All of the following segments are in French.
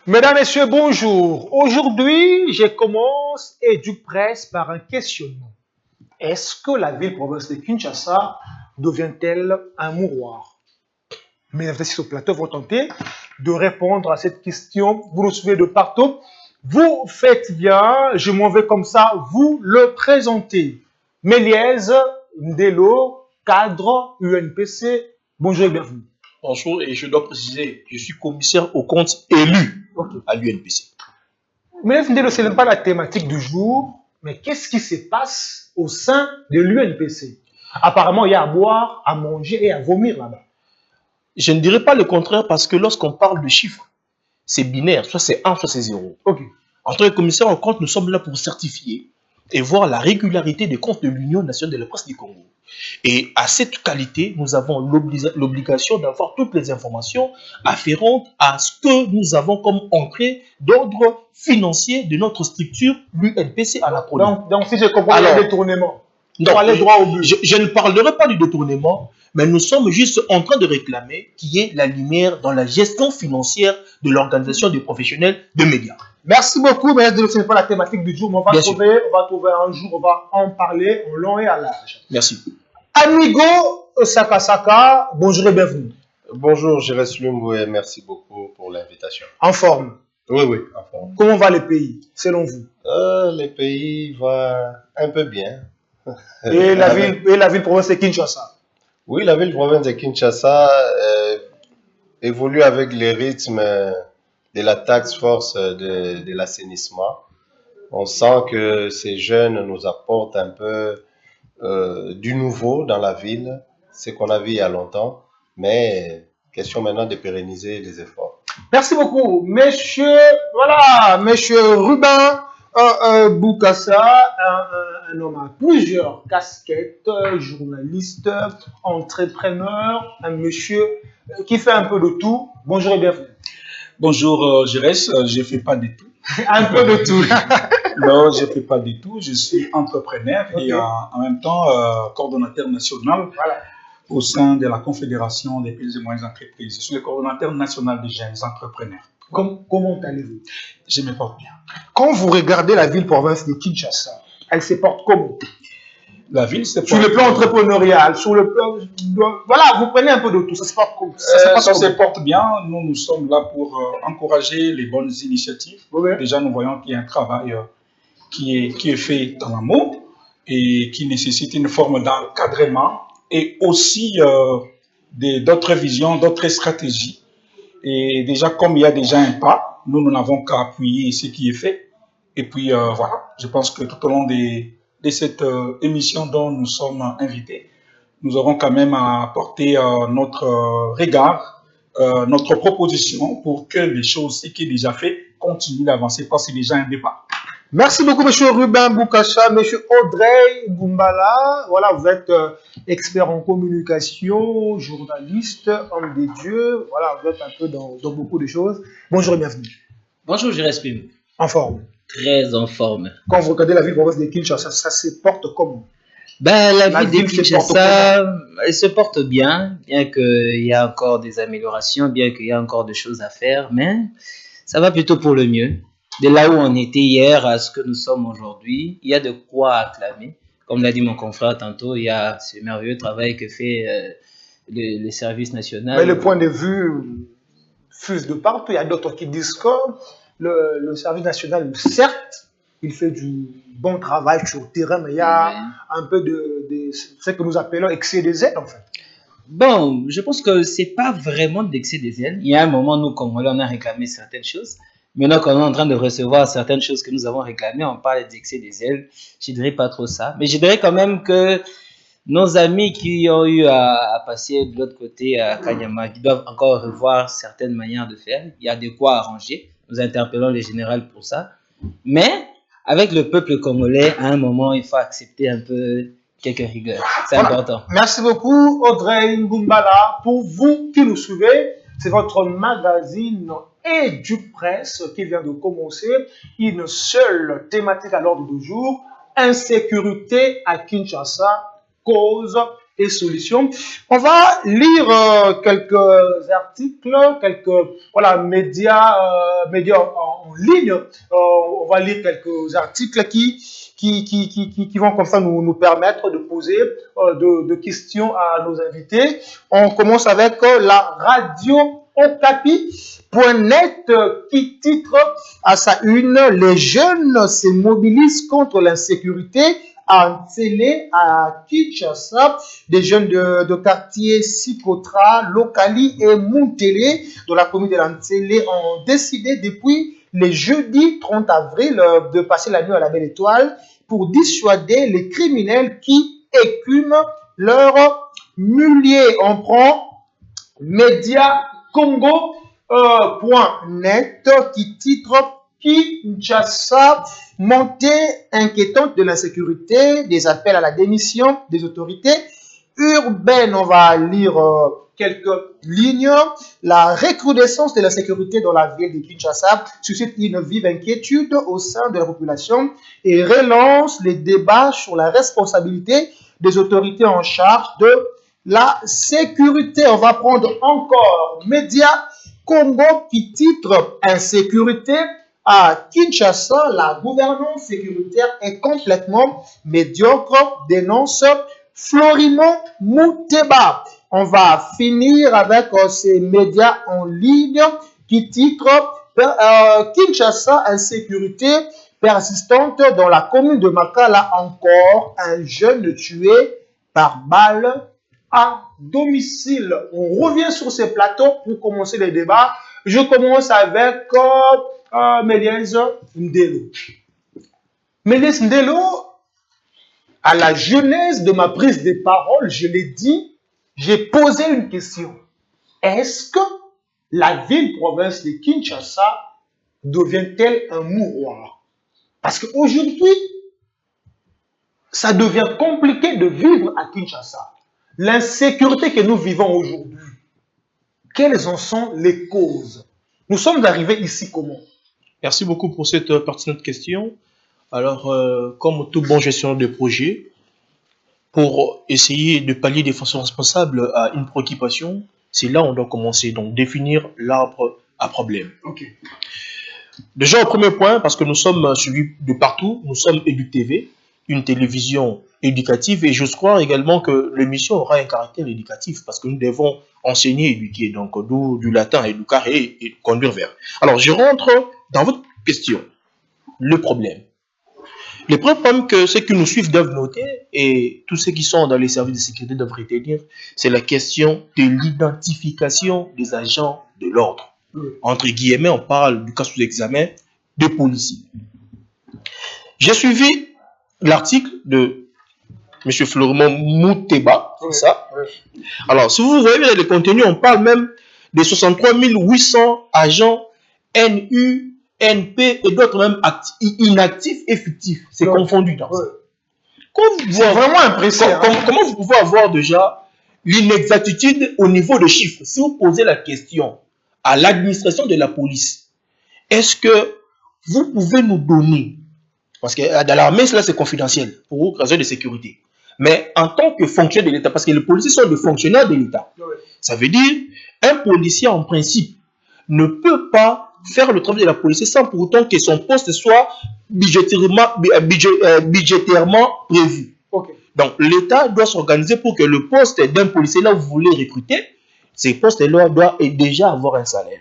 Mesdames, Messieurs, bonjour. Aujourd'hui, je commence EduPresse par un questionnement. Est-ce que la ville-province de Kinshasa devient-elle un mouroir? Mes invités sur le plateau vont tenter de répondre à cette question. Vous le suivez de partout. Vous faites bien, je m'en vais comme ça, vous le présentez. Méliès Ndelo, cadre UNPC. Bonjour et bienvenue. Bonjour, et je dois préciser, je suis commissaire aux comptes élu à l'UNPC. Mais ce n'est pas la thématique du jour, mais qu'est-ce qui se passe au sein de l'UNPC? Apparemment, il y a à boire, à manger et à vomir là-bas. Je ne dirais pas le contraire parce que lorsqu'on parle de chiffres, c'est binaire, soit c'est 1, soit c'est 0. En tant que commissaire aux comptes, nous sommes là pour certifier et voir la régularité des comptes de l'Union nationale de la presse du Congo. Et à cette qualité, nous avons l'obligation d'avoir toutes les informations afférentes à ce que nous avons comme entrée d'ordre financier de notre structure, l'UNPC à la police. Donc, si je comprends, il y a un détournement. Non, aller droit au but. Je ne parlerai pas du détournement, mais nous sommes juste en train de réclamer qu'il y ait la lumière dans la gestion financière de l'organisation des professionnels de médias. Merci beaucoup, mais ce n'est pas la thématique du jour, mais on va trouver un jour, on va en parler en long et à large. Merci. Amigo Sakasaka, bonjour et bienvenue. Bonjour, Jérès Lumbo et merci beaucoup pour l'invitation. En forme? Oui, en forme. Comment va le pays, selon vous? Le pays va un peu bien. Et la ville-province de Kinshasa? Oui, la ville-province de Kinshasa évolue avec les rythmes de la task force de l'assainissement. On sent que ces jeunes nous apportent un peu du nouveau dans la ville, ce qu'on a vu il y a longtemps, mais question maintenant de pérenniser les efforts. Merci beaucoup, monsieur Ruben Boukassa, un homme à plusieurs casquettes, journaliste, entrepreneur, un monsieur qui fait un peu de tout. Bonjour et bienvenue. Bonjour, Jérès, je ne fais pas de tout. Un peu de tout. Non, je ne fais pas du tout. Je suis entrepreneur et en même temps coordonnateur national au sein de la Confédération des petites et moyennes entreprises. Je suis le coordonnateur national des jeunes entrepreneurs. Comment allez-vous? Je me porte bien. Quand vous regardez la ville-province de Kinshasa, elle se porte comment? La ville se porte... Sur le plan entrepreneurial, sur le plan... Voilà, vous prenez un peu de tout. Ça se porte comment? Ça se porte bien. Nous sommes là pour encourager les bonnes initiatives. Déjà, nous voyons qu'il y a un travail qui est fait dans l'amour et qui nécessite une forme d'encadrement et aussi d'autres visions, d'autres stratégies. Et déjà, comme il y a déjà un pas, nous n'avons qu'à appuyer ce qui est fait. Et puis, voilà, je pense que tout au long de cette émission dont nous sommes invités, nous aurons quand même à apporter notre regard, notre proposition pour que les choses, ce qui est déjà fait, continuent d'avancer parce que c'est déjà un départ. Merci beaucoup, monsieur Ruben Boukassa, monsieur Audrey Gumbala. Voilà, vous êtes expert en communication, journaliste, homme des dieux. Voilà, vous êtes un peu dans beaucoup de choses. Bonjour et bienvenue. Bonjour, je respire. En forme? Très en forme. Quand vous regardez la ville-province de Kinshasa, ça se porte comment? Ben, la ville de Kinshasa, elle se porte bien qu'il y a encore des améliorations, bien qu'il y a encore des choses à faire, mais ça va plutôt pour le mieux. De là où on était hier à ce que nous sommes aujourd'hui, il y a de quoi acclamer. Comme l'a dit mon confrère tantôt, il y a ce merveilleux travail que fait le service national. Mais le point de vue fuse de partout. Il y a d'autres qui disent que le service national, certes, il fait du bon travail sur le terrain, mais il y a un peu de ce que nous appelons excès des ailes, en fait. Bon, je pense que c'est pas vraiment d'excès des ailes. Il y a un moment, nous, Congolais, on a réclamé certaines choses. Maintenant qu'on est en train de recevoir certaines choses que nous avons réclamées, on parle d'excès des ailes. Je dirais pas trop ça. Mais je dirais quand même que nos amis qui ont eu à passer de l'autre côté à Kanyama, qui doivent encore revoir certaines manières de faire. Il y a de quoi arranger. Nous interpellons les généraux pour ça. Mais avec le peuple congolais, à un moment, il faut accepter un peu quelques rigueurs. C'est important. Merci beaucoup, Audrey Ngumbala. Pour vous qui nous suivez, c'est votre magazine EduPresse qui vient de commencer. Une seule thématique à l'ordre du jour, insécurité à Kinshasa, cause et solutions. On va lire quelques articles, quelques médias en ligne. On va lire quelques articles qui vont comme ça nous permettre de poser de questions à nos invités. On commence avec la radio Okapi.net qui titre à sa une « Les jeunes se mobilisent contre l'insécurité en télé à Kinshasa ». Des jeunes de quartier Sikotra, Lokali et Muntele de la commune de l'Antélé ont décidé depuis le jeudi 30 avril de passer la nuit à la Belle Étoile pour dissuader les criminels qui écument leur mulier. On prend Média Congo.net qui titre Kinshasa, montée inquiétante de l'insécurité, des appels à la démission des autorités urbaines. On va lire quelques lignes. La recrudescence de l'insécurité dans la ville de Kinshasa suscite une vive inquiétude au sein de la population et relance les débats sur la responsabilité des autorités en charge de la sécurité. On va prendre encore Média Congo qui titre Insécurité à Kinshasa, la gouvernance sécuritaire est complètement médiocre, dénonce Florimond Mouteba. On va finir avec ces médias en ligne qui titrent Kinshasa, insécurité persistante dans la commune de Makala, encore un jeune tué par balle à domicile. On revient sur ces plateaux pour commencer les débats. Je commence avec Méliès Ndelo. Méliès Ndelo, à la genèse de ma prise de parole, je l'ai dit, j'ai posé une question. Est-ce que la ville-province de Kinshasa devient-elle un mouroir? Parce qu'aujourd'hui, ça devient compliqué de vivre à Kinshasa. L'insécurité que nous vivons aujourd'hui, quelles en sont les causes? Nous sommes arrivés ici comment? Merci beaucoup pour cette pertinente question. Alors, comme tout bon gestionnaire de projet, pour essayer de pallier de façon responsable à une préoccupation, c'est là où on doit commencer, donc définir l'arbre à problème. Ok. Déjà, au premier point, parce que nous sommes suivis de partout, nous sommes EduTV, une télévision éducative, et j'ose croire également que l'émission aura un caractère éducatif, parce que nous devons enseigner et éduquer, donc d'où du latin, educar et conduire vers. Alors, je rentre dans votre question, le problème. Le problème que ceux qui nous suivent doivent noter, et tous ceux qui sont dans les services de sécurité doivent retenir, c'est la question de l'identification des agents de l'ordre. Entre guillemets, on parle du cas sous examen de policiers. J'ai suivi l'article de M. Florimond Mouteba, c'est ça? Alors, si vous voyez les contenus, on parle même de 63 800 agents NU, NP et d'autres même inactifs et fictifs. C'est confondu dans ça. C'est vraiment impressionnant. Comment vous pouvez avoir déjà l'inexactitude au niveau des chiffres? Si vous posez la question à l'administration de la police, est-ce que vous pouvez nous donner, parce que dans l'armée, cela c'est confidentiel, pour raison de sécurité, mais en tant que fonctionnaire de l'État, parce que les policiers sont des fonctionnaires de l'État, ça veut dire, un policier en principe ne peut pas faire le travail de la police sans pour autant que son poste soit budgétairement prévu. Okay. Donc l'État doit s'organiser pour que le poste d'un policier, là où vous voulez recruter, ces postes-là doivent déjà avoir un salaire.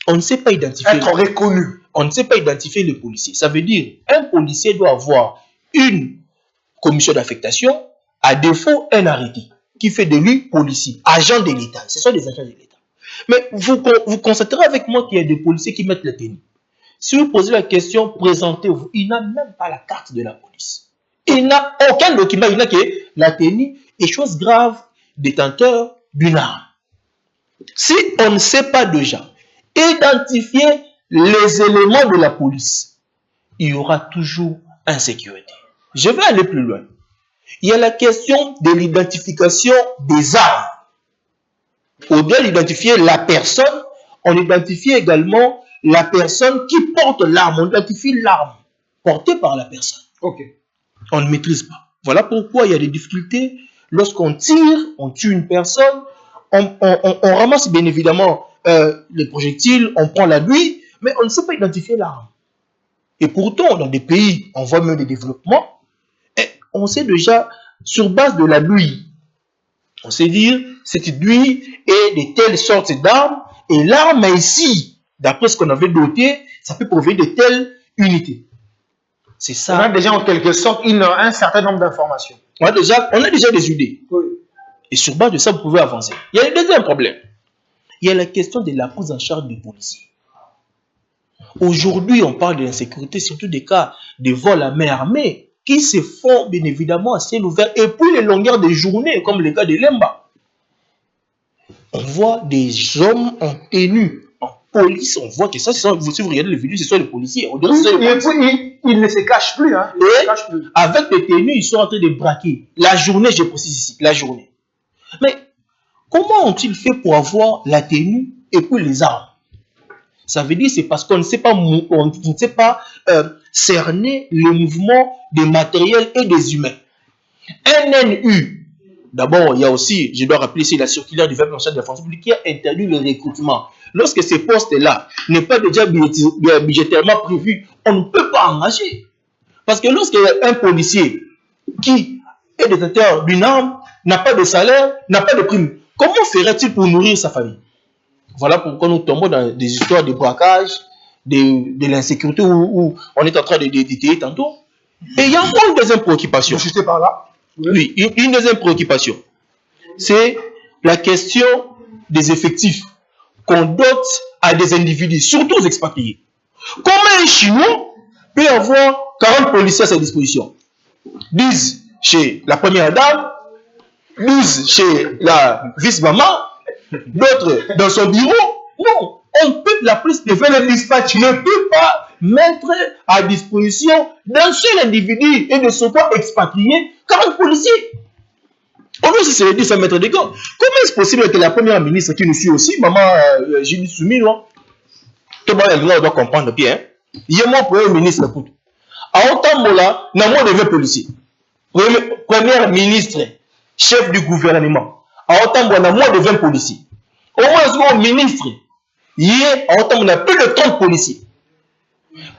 On ne sait pas identifier. Être reconnu. On ne sait pas identifier le policier. Ça veut dire un policier doit avoir une commission d'affectation, à défaut un arrêté qui fait de lui policier, agent de l'État. Ce sont des agents de l'État. Mais vous constaterez avec moi qu'il y a des policiers qui mettent la tenue. Si vous posez la question, présentez-vous. Il n'a même pas la carte de la police. Il n'a aucun document. Il n'a que la tenue et chose grave, détenteur d'une arme. Si on ne sait pas déjà identifier les éléments de la police, il y aura toujours insécurité. Je vais aller plus loin. Il y a la question de l'identification des armes. Au-delà d'identifier la personne, on identifie également la personne qui porte l'arme. On identifie l'arme portée par la personne. Ok. On ne maîtrise pas. Voilà pourquoi il y a des difficultés Lorsqu'on tire, on tue une personne, on ramasse bien évidemment les projectiles, on prend la nuit, mais on ne sait pas identifier l'arme. Et pourtant, dans des pays, on voit même des développements, et on sait déjà, sur base de la nuit, on sait dire, cette nuit est de telles sortes d'armes, et l'arme ici, d'après ce qu'on avait noté, ça peut provenir de telles unités. C'est ça. On a déjà en quelque sorte un certain nombre d'informations. On a déjà des idées. Oui. Et sur base de ça, vous pouvez avancer. Il y a un deuxième problème. Il y a la question de la prise en charge des policiers. Aujourd'hui, on parle de l'insécurité, surtout des cas de vol à main armée, qui se font bien évidemment à ciel ouvert, et puis les longueurs de journée, comme le cas de Lemba. On voit des hommes en tenue, en police, on voit que ça, si vous regardez les vidéos, ce sont les policiers. On dirait Et puis, ils ne se cachent plus. Hein. Avec les tenues, ils sont en train de braquer. La journée, je précise ici, la journée. Mais comment ont-ils fait pour avoir la tenue et puis les armes? Ça veut dire que c'est parce qu'on ne sait pas, cerner le mouvement des matériels et des humains. NNU, d'abord, il y a aussi, je dois rappeler ici la circulaire du 20 de la France publique qui a interdit le recrutement. Lorsque ces postes-là n'est pas déjà budgétairement prévu, on ne peut pas engager. Parce que lorsqu'il y a un policier qui est détenteur d'une arme, n'a pas de salaire, n'a pas de prime, comment ferait-il pour nourrir sa famille? Voilà pourquoi nous tombons dans des histoires de braquage, de l'insécurité où on est en train de détailler tantôt. Et il y a encore une deuxième préoccupation. Juste par là. Oui, une deuxième préoccupation. C'est la question des effectifs qu'on dote à des individus, surtout aux expatriés. Comment un Chinois peut avoir 40 policiers à sa disposition? 10 chez la première dame, 12 chez la vice-maman, d'autres dans son bureau. Non, la police de faire le dispatch ne peut pas mettre à disposition d'un seul individu et de son corps expatrié 40 policiers. On doit se dire ça, mettre des gants. Comment est-ce possible que la première ministre qui nous suit aussi, maman Julie Soumi, tout le monde doit comprendre bien. Il y a mon premier ministre pour tout. À autant moment-là, nous avons des policiers. Premier ministre, chef du gouvernement. À autant moment-là, nous avons des policiers. Au moins, un ministre, hier, à autant moment-là, plus de 30 policiers.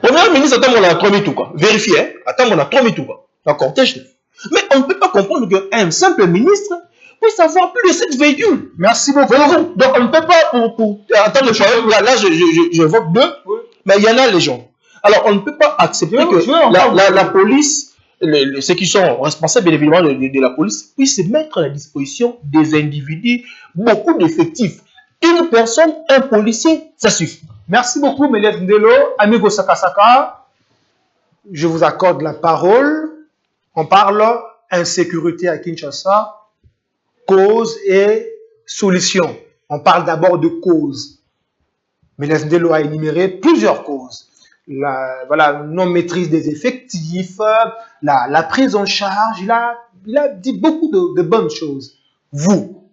Premier ministre, attends, on a 3000 tout quoi. Vérifiez, hein? Attends, on a 3000 tout quoi. Dans cortège. Mais on ne peut pas comprendre qu'un simple ministre puisse avoir plus de 7 véhicules. Merci beaucoup. Donc on ne peut pas, pour attendre le problème, là je vote 2, oui. Mais il y en a les gens. Alors on ne peut pas accepter que la police, ceux qui sont responsables bien évidemment de la police, puissent mettre à la disposition des individus, beaucoup d'effectifs. Une personne, un policier, ça suffit. Merci beaucoup, Méliès Ndelo. Amigo Sakasaka, je vous accorde la parole. On parle insécurité à Kinshasa, cause et solution. On parle d'abord de cause. Méliès Ndelo a énuméré plusieurs causes. La non-maîtrise des effectifs, la prise en charge. Il a dit beaucoup de bonnes choses. Vous,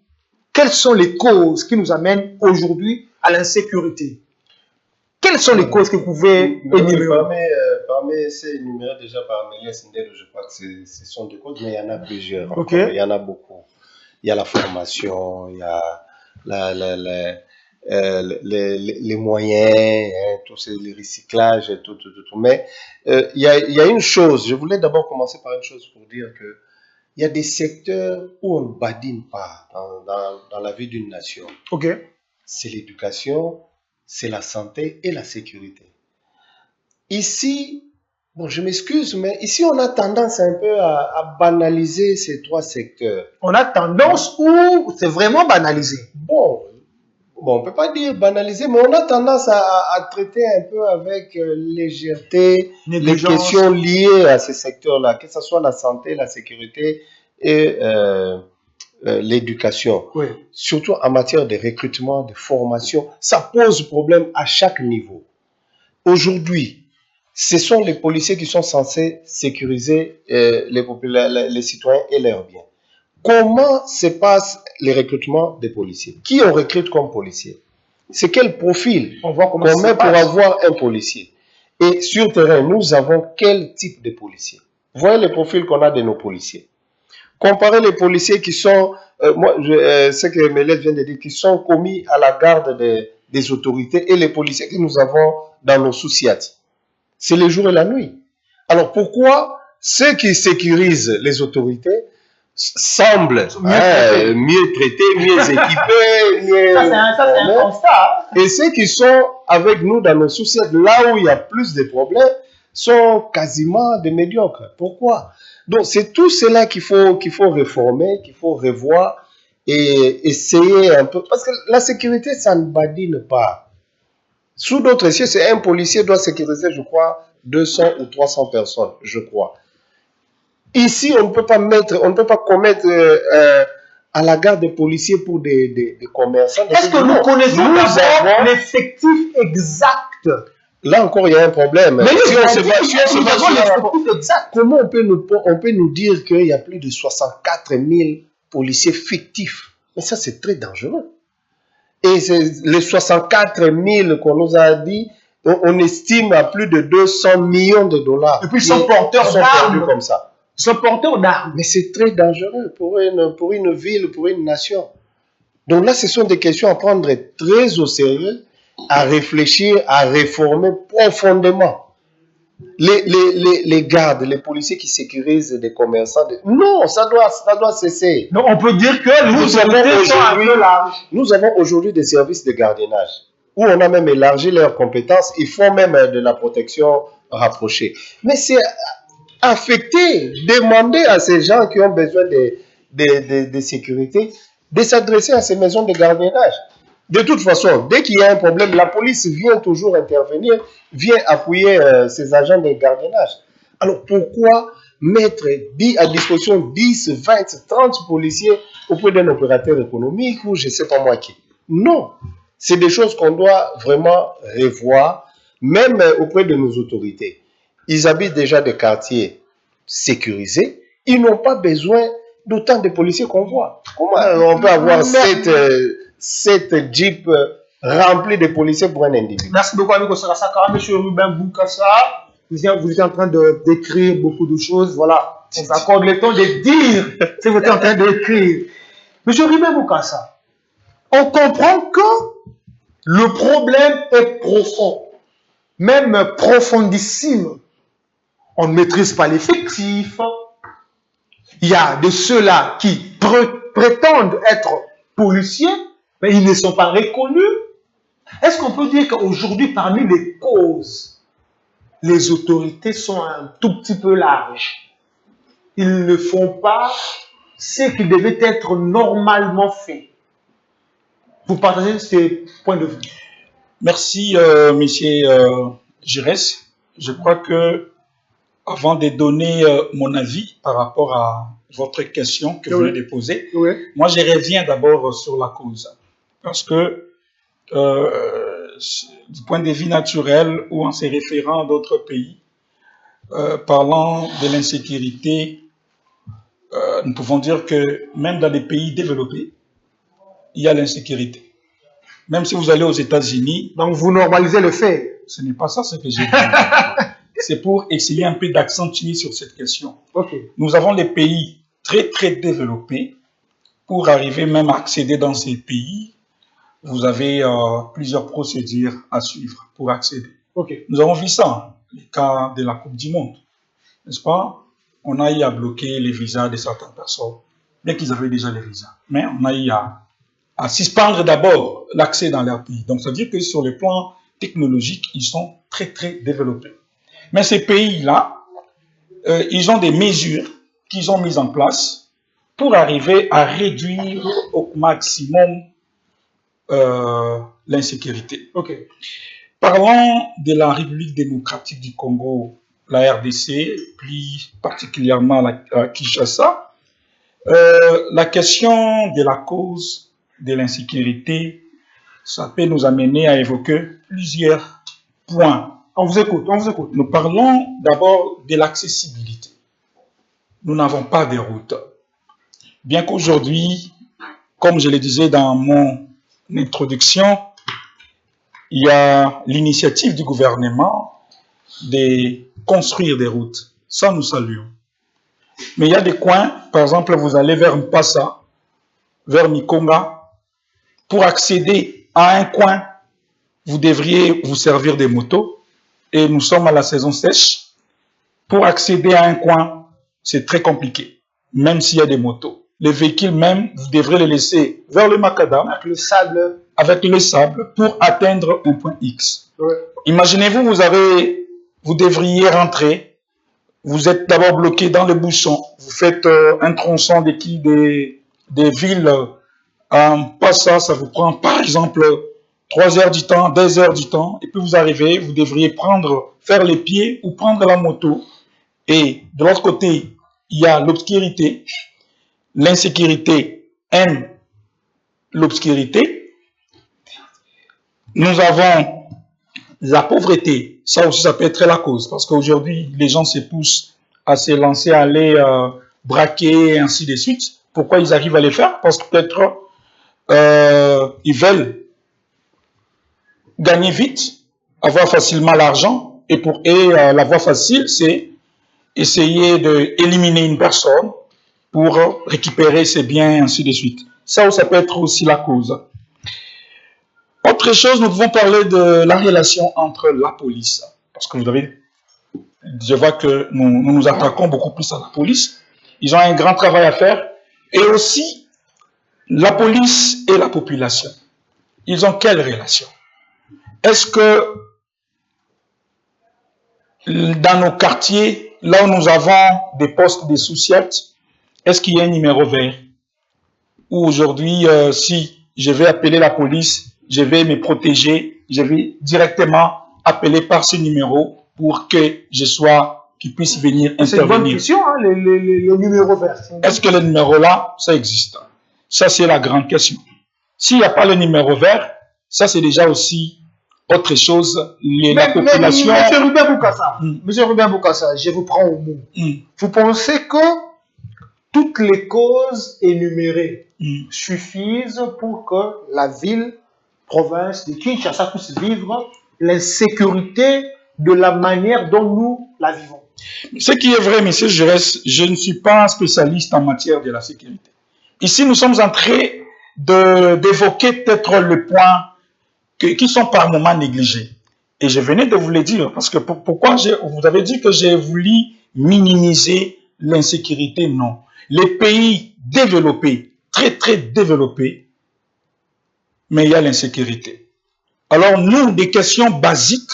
quelles sont les causes qui nous amènent aujourd'hui à l'insécurité? Quelles sont les causes que vous pouvez énumérer? Parmi ces énumérés déjà par Méliès Ndelo, je crois que ce sont des causes, mais il y en a plusieurs. Okay. Il y en a beaucoup. Il y a la formation, il y a les moyens, hein, les recyclages, tout. Mais il y a une chose, je voulais d'abord commencer par une chose pour dire que il y a des secteurs où on ne badine pas dans la vie d'une nation. Okay. C'est l'éducation, c'est la santé et la sécurité. Ici, bon, je m'excuse, mais ici, on a tendance un peu à banaliser ces trois secteurs. On a tendance ou c'est vraiment banalisé? Bon, on ne peut pas dire banaliser, mais on a tendance à traiter un peu avec légèreté les questions liées à ces secteurs-là, que ce soit la santé, la sécurité et l'éducation. Oui. Surtout en matière de recrutement, de formation, ça pose problème à chaque niveau. Aujourd'hui, ce sont les policiers qui sont censés sécuriser les citoyens et leurs biens. Comment se passe le recrutement des policiers? Qui on recrute comme policier? C'est quel profil on met pour avoir un policier? Et sur terrain, nous avons quel type de policiers? Voyez les profils qu'on a de nos policiers. comparer les policiers qui sont, ce que Melette vient de dire, qui sont commis à la garde des autorités et les policiers que nous avons dans nos sous-siats. C'est le jour et la nuit. Alors pourquoi ceux qui sécurisent les autorités semblent mieux traités, mieux équipés, mieux... Ça, c'est un constat. Et ceux qui sont avec nous dans nos sous-siats, là où il y a plus de problèmes, sont quasiment des médiocres. Pourquoi? Donc c'est tout cela qu'il faut réformer, qu'il faut revoir et essayer un peu. Parce que la sécurité, ça ne badine pas. Sous d'autres cieux, c'est un policier doit sécuriser, je crois, 200 ou 300 personnes, je crois. Ici, on ne peut pas commettre à la garde des policiers pour des commerçants. Est-ce que nous connaissons d'abord l'effectif exact? Là encore, il y a un problème. Mais si on se exact. Comment on peut nous dire qu'il y a plus de 64 000 policiers fictifs? Mais ça, c'est très dangereux. Et les 64 000 qu'on nous a dit, on estime à plus de 200 millions de dollars. Et puis ils sont porteurs d'armes. Comme ça. Ils sont porteurs d'armes. Mais c'est très dangereux pour une ville, pour une nation. Donc là, ce sont des questions à prendre très au sérieux, à réfléchir, à réformer profondément. Les gardes, les policiers qui sécurisent des commerçants, non, ça doit cesser. Donc on peut dire que nous avons aujourd'hui des services de gardiennage où on a même élargi leurs compétences, ils font même de la protection rapprochée. Mais c'est affecter, demander à ces gens qui ont besoin de sécurité de s'adresser à ces maisons de gardiennage. De toute façon, dès qu'il y a un problème, la police vient toujours intervenir, vient appuyer ces agents de gardiennage. Alors pourquoi mettre à disposition 10, 20, 30 policiers auprès d'un opérateur économique ou je ne sais pas moi qui? Non, c'est des choses qu'on doit vraiment revoir, même auprès de nos autorités. Ils habitent déjà des quartiers sécurisés, ils n'ont pas besoin d'autant de policiers qu'on voit. Comment on peut avoir 7 jeeps remplis de policiers pour un individu? Merci beaucoup, Amigo Sarasaka. Monsieur Ruben Boukassa, vous êtes en train d'écrire beaucoup de choses. Voilà, on s'accorde le temps de dire ce que vous êtes en train d'écrire. Monsieur Ruben Boukassa, on comprend que le problème est profond, même profondissime. On ne maîtrise pas l'effectif. Il y a de ceux-là qui prétendent être policiers, mais ils ne sont pas reconnus. Est-ce qu'on peut dire qu'aujourd'hui, parmi les causes, les autorités sont un tout petit peu larges? Ils ne font pas ce qui devait être normalement fait. Vous partagez ce point de vue? Merci, monsieur Giresse. Je crois que avant de donner mon avis par rapport à votre question que vous venez de poser, moi je reviens d'abord sur la cause. Parce que du point de vue naturel ou en se référant à d'autres pays, parlant de l'insécurité, nous pouvons dire que même dans les pays développés, il y a l'insécurité. Même si vous allez aux États-Unis... Donc vous normalisez le fait? Ce n'est pas ça ce que j'ai dit. C'est pour essayer un peu d'accentuer sur cette question. Nous avons les pays très très développés. Pour arriver même à accéder dans ces pays, vous avez plusieurs procédures à suivre pour accéder. Nous avons vu ça, les cas de la Coupe du Monde, n'est-ce pas? On a eu à bloquer les visas de certaines personnes, bien qu'ils avaient déjà les visas. Mais on a eu à suspendre d'abord l'accès dans leur pays. Donc ça veut dire que sur le plan technologique, ils sont très très développés. Mais ces pays-là, ils ont des mesures qu'ils ont mises en place pour arriver à réduire au maximum l'insécurité. Parlons de la République démocratique du Congo, la RDC, plus particulièrement la Kinshasa. La question de la cause de l'insécurité, ça peut nous amener à évoquer plusieurs points. On vous écoute, on vous écoute. Nous parlons d'abord de l'accessibilité. Nous n'avons pas de route. Bien qu'aujourd'hui, comme je le disais dans mon introduction, il y a l'initiative du gouvernement de construire des routes. Ça, nous saluons. Mais il y a des coins, par exemple, vous allez vers Mpassa, vers Mikonga. Pour accéder à un coin, vous devriez vous servir des motos. Et nous sommes à la saison sèche. Pour accéder à un coin, c'est très compliqué, même s'il y a des motos. Les véhicules même, vous devrez les laisser vers le macadam. Avec le sable. Avec le sable pour atteindre un point X. Ouais. Imaginez-vous, vous devriez rentrer. Vous êtes d'abord bloqué dans le bouchon. Vous faites un tronçon des villes en passant. Ça vous prend par exemple 3 heures du temps, 2 heures du temps. Et puis vous arrivez, vous devriez faire les pieds ou prendre la moto. Et de l'autre côté, il y a l'obscurité. L'insécurité aime l'obscurité. Nous avons la pauvreté. Ça aussi, ça peut être la cause. Parce qu'aujourd'hui, les gens se poussent à se lancer, à aller braquer, et ainsi de suite. Pourquoi ils arrivent à les faire? Parce que peut-être ils veulent gagner vite, avoir facilement l'argent. Et la voie facile, c'est essayer d'éliminer une personne pour récupérer ses biens, ainsi de suite. Ça peut être aussi la cause. Autre chose, nous pouvons parler de la relation entre la police. Parce que je vois que nous attaquons beaucoup plus à la police. Ils ont un grand travail à faire. Et aussi, la police et la population. Ils ont quelle relation? Est-ce que dans nos quartiers, là où nous avons des postes de sous-sièges, est-ce qu'il y a un numéro vert? Ou aujourd'hui, si je vais appeler la police, je vais me protéger, je vais directement appeler par ce numéro pour qu'ils puissent venir intervenir. C'est une bonne question, hein, le numéro vert. Est-ce que le numéro là, ça existe? Ça, c'est la grande question. S'il n'y a pas le numéro vert, ça, c'est déjà aussi autre chose. La population... Monsieur Ruben Boukassa, je vous prends au mot. Vous pensez que toutes les causes énumérées suffisent pour que la ville, province de Kinshasa puisse vivre l'insécurité de la manière dont nous la vivons? Ce qui est vrai, monsieur Jaurès, je ne suis pas un spécialiste en matière de la sécurité. Ici, nous sommes en train d'évoquer peut-être le point qui sont par moments négligés. Et je venais de vous le dire, parce que pourquoi vous avez dit que j'ai voulu minimiser l'insécurité? Non. Les pays développés, très très développés, mais il y a l'insécurité. Alors nous, des questions basiques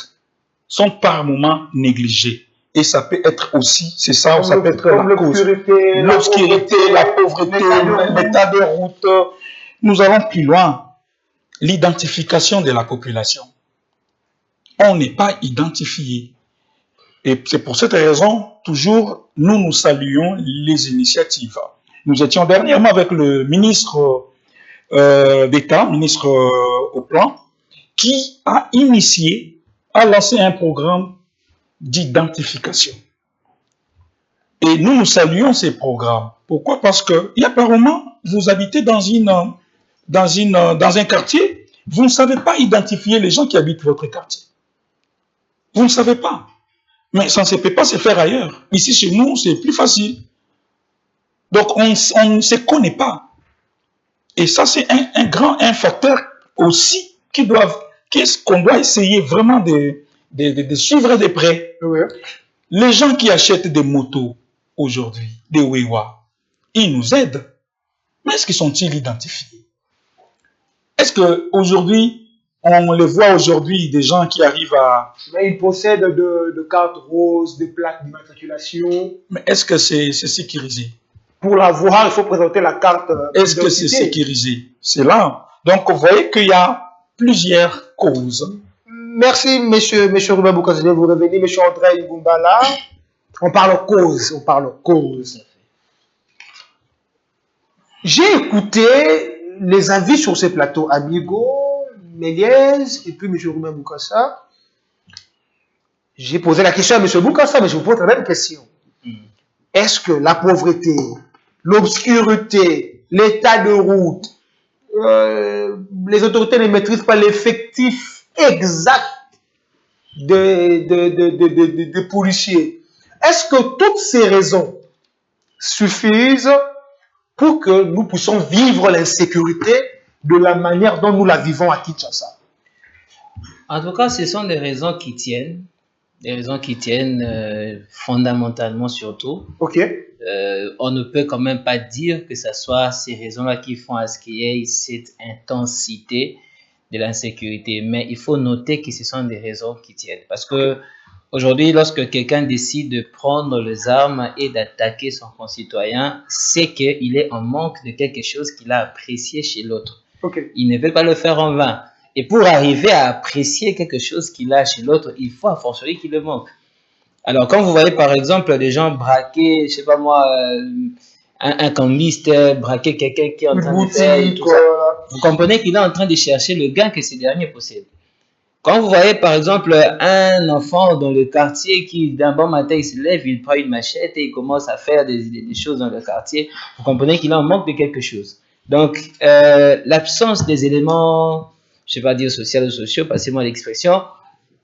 sont par moments négligées. Et ça peut être aussi, c'est ça, ça peut être la cause. L'obscurité, la pauvreté, l'état de route. Nous allons plus loin. L'identification de la population. On n'est pas identifié. Et c'est pour cette raison, toujours, nous saluons les initiatives. Nous étions dernièrement avec le ministre d'État, ministre au plan, qui a lancé un programme d'identification. Et nous saluons ces programmes. Pourquoi? Parce que, il y a par moment, vous habitez dans un quartier, vous ne savez pas identifier les gens qui habitent votre quartier. Vous ne savez pas. Mais ça ne peut pas se faire ailleurs. Ici, chez nous, c'est plus facile. Donc, on ne se connaît pas. Et ça, c'est un facteur aussi qu'on doit essayer vraiment de suivre de près. Oui. Les gens qui achètent des motos aujourd'hui, des Wewa, ils nous aident. Mais est-ce qu'ils sont-ils identifiés? Est-ce qu'aujourd'hui, on les voit aujourd'hui, des gens qui arrivent à... Mais ils possèdent de cartes roses, de plaques d'immatriculation. Mais est-ce que c'est sécurisé? Pour l'avoir, il faut présenter la carte. Est-ce que c'est sécurisé? C'est là. Donc, vous voyez qu'il y a plusieurs causes. Merci, monsieur Ruben Boukassa, je vais vous revenir. Monsieur André Ngumbala, on parle cause. J'ai écouté les avis sur ces plateaux, Amigo, Méliès, et puis M. Ruben Boukassa. J'ai posé la question à M. Boukassa, mais je vous pose la même question. Est-ce que la pauvreté, l'obscurité, l'état de route, les autorités ne maîtrisent pas l'effectif exact des policiers? Est-ce que toutes ces raisons suffisent pour que nous puissions vivre l'insécurité de la manière dont nous la vivons à Kinshasa? En tout cas, ce sont des raisons qui tiennent fondamentalement surtout. Ok. On ne peut quand même pas dire que ce soit ces raisons-là qui font à ce qu'il y ait cette intensité de l'insécurité, mais il faut noter que ce sont des raisons qui tiennent. Parce que aujourd'hui, lorsque quelqu'un décide de prendre les armes et d'attaquer son concitoyen, c'est qu'il est en manque de quelque chose qu'il a apprécié chez l'autre. Ok. Il ne peut pas le faire en vain. Et pour arriver à apprécier quelque chose qu'il a chez l'autre, il faut a fortiori qu'il le manque. Alors, quand vous voyez par exemple des gens braquer, je sais pas moi, un cambiste, braquer quelqu'un qui est en train de faire tout ça, vous comprenez qu'il est en train de chercher le gain que ces derniers possèdent. Quand vous voyez par exemple un enfant dans le quartier qui d'un bon matin il se lève, il prend une machette et il commence à faire des choses dans le quartier, vous comprenez qu'il en manque de quelque chose. Donc, l'absence des éléments, je ne vais pas dire social ou sociaux, passez-moi l'expression,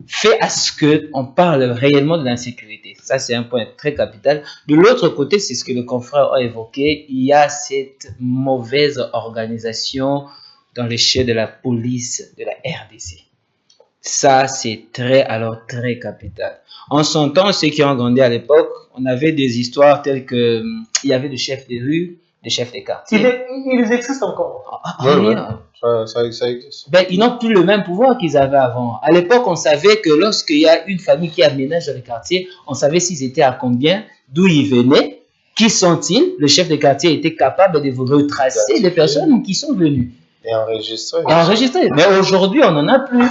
fait à ce qu'on parle réellement de l'insécurité. Ça, c'est un point très capital. De l'autre côté, c'est ce que le confrère a évoqué, il y a cette mauvaise organisation dans les chefs de la police de la RDC. Ça, c'est très capital. En son temps, ceux qui ont grandi à l'époque, on avait des histoires telles que il y avait des chefs de rue, des chefs de quartier. Ils existent encore. Ouais. Ça existe. Ben, ils n'ont plus le même pouvoir qu'ils avaient avant. À l'époque, on savait que lorsqu'il y a une famille qui aménage dans le quartier, on savait s'ils étaient à combien, d'où ils venaient, qui sont-ils. Le chef de quartier était capable de vous retracer les personnes qui sont venues. Et enregistrer. Mais aujourd'hui, on n'en a plus.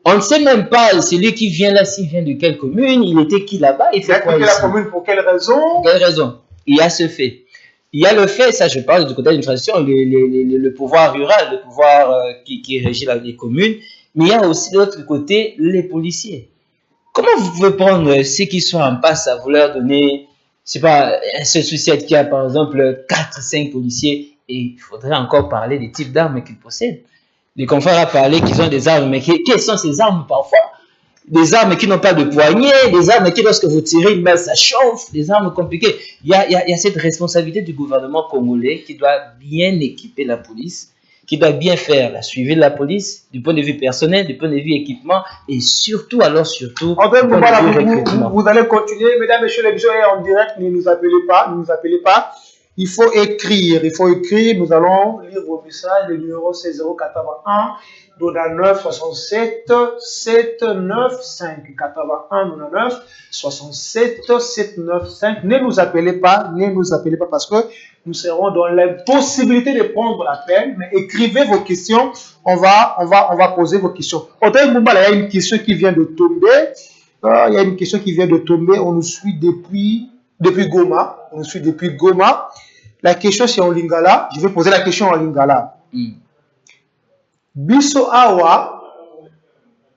On ne sait même pas celui qui vient là, s'il vient de quelle commune, il était qui là-bas, il fait quoi ici. La commune pour quelle raison? Pour quelle raison? Il y a ce fait. Il y a le fait, ça je parle du côté de l'administration, le pouvoir rural, le pouvoir qui régit les communes, mais il y a aussi de l'autre côté les policiers. Comment vous pouvez prendre ceux qui sont en passe à vouloir donner, je sais pas, un seul suicide qui a par exemple 4-5 policiers, et il faudrait encore parler des types d'armes qu'ils possèdent. Les confrères a parlé qu'ils ont des armes, mais quelles sont ces armes parfois? Des armes qui n'ont pas de poignée, des armes qui, lorsque vous tirez une balle, ça chauffe, des armes compliquées. Il y a cette responsabilité du gouvernement congolais qui doit bien équiper la police, qui doit bien faire la suivi de la police, du point de vue personnel, du point de vue équipement, et surtout, du point de vue recrutement. Vous allez continuer, mesdames, messieurs, l'émission est en direct, ne nous appelez pas. Il faut écrire, nous allons lire vos messages, le numéro c'est 081 99 67 795 81 99 67 795. Ne nous appelez pas parce que nous serons dans l'impossibilité de prendre l'appel, mais écrivez vos questions, on va poser vos questions. Audrey Moumbala, il y a une question qui vient de tomber, on nous suit depuis Goma. La question c'est en lingala. Je vais poser la question en lingala. Biso awa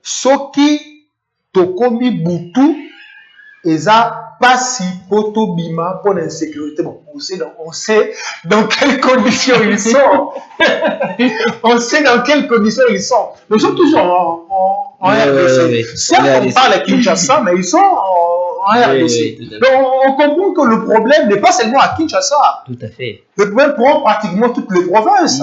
soki tokomi butu eza pasi poto bima pour l'insécurité. Bon, on sait dans quelles conditions ils sont. Ils sont toujours en RDC. Certes, on parle à Kinshasa, mais ils sont en RDC. Donc, on comprend que le problème n'est pas seulement à Kinshasa. Tout à fait. Le problème prend pratiquement toutes les provinces.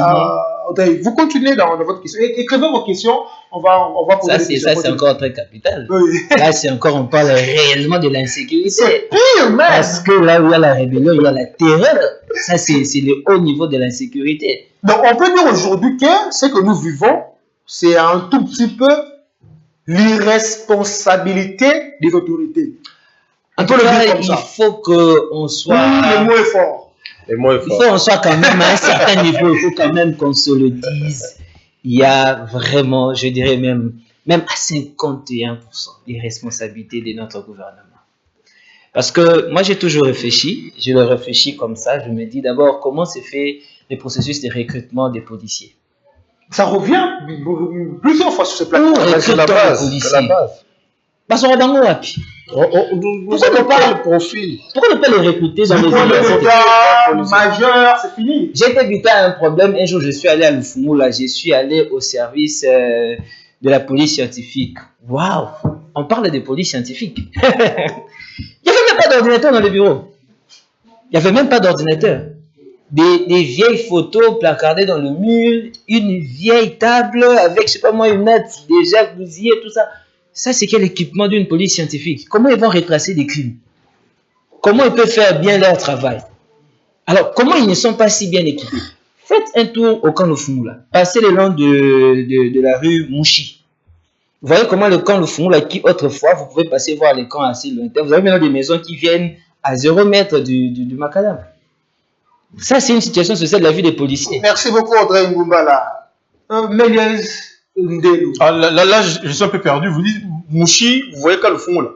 Vous continuez dans votre question. Écrivez vos questions. On va poser des questions. Ça, c'est encore très capital. Oui. Là, on parle réellement de l'insécurité. C'est pire, même. Parce que là où il y a la rébellion, il y a la terreur. Ça, c'est le haut niveau de l'insécurité. Donc, on peut dire aujourd'hui que ce que nous vivons, c'est un tout petit peu l'irresponsabilité des autorités. En tout cas, il faut qu'on soit... Le mot est fort. Il faut qu'on soit quand même à un certain niveau. Il faut quand même qu'on se le dise. Il y a vraiment, je dirais même à 51% d'irresponsabilité de notre gouvernement. Parce que moi, j'ai toujours réfléchi. Je le réfléchis comme ça. Je me dis d'abord, comment se fait le processus de recrutement des policiers? Ça revient plusieurs fois sur ce plateau. C'est la base. Parce qu'on va dans l'appui. Pourquoi ne pas le profil? Pourquoi ne pas les recruter dans les universités majeurs, c'est fini. J'ai été buté à un problème. Un jour, je suis allé à Lufumu, là, je suis allé au service de la police scientifique. Waouh! On parle de police scientifique. Il n'y avait même pas d'ordinateur dans le bureau. Il n'y avait même pas d'ordinateur. Des vieilles photos placardées dans le mur, une vieille table avec, je sais pas moi, une natte, des jacuzzi et tout ça. Ça, c'est quel équipement d'une police scientifique? Comment ils vont retracer des crimes? Comment ils peuvent faire bien leur travail? Alors, comment ils ne sont pas si bien équipés? Faites un tour au camp Lofungula. Passez le long de la rue Mouchi. Vous voyez comment le camp Lofungula, qui autrefois, vous pouvez passer voir les camps assez lointains. Vous avez maintenant des maisons qui viennent à 0 mètre du macadam. Ça, c'est une situation sociale de la vie des policiers. Merci beaucoup, Audrey Ngumbala. Méliès Ndelu. Ah, là, je suis un peu perdu. Vous dites Mouchi, vous voyez qu'à le fond là.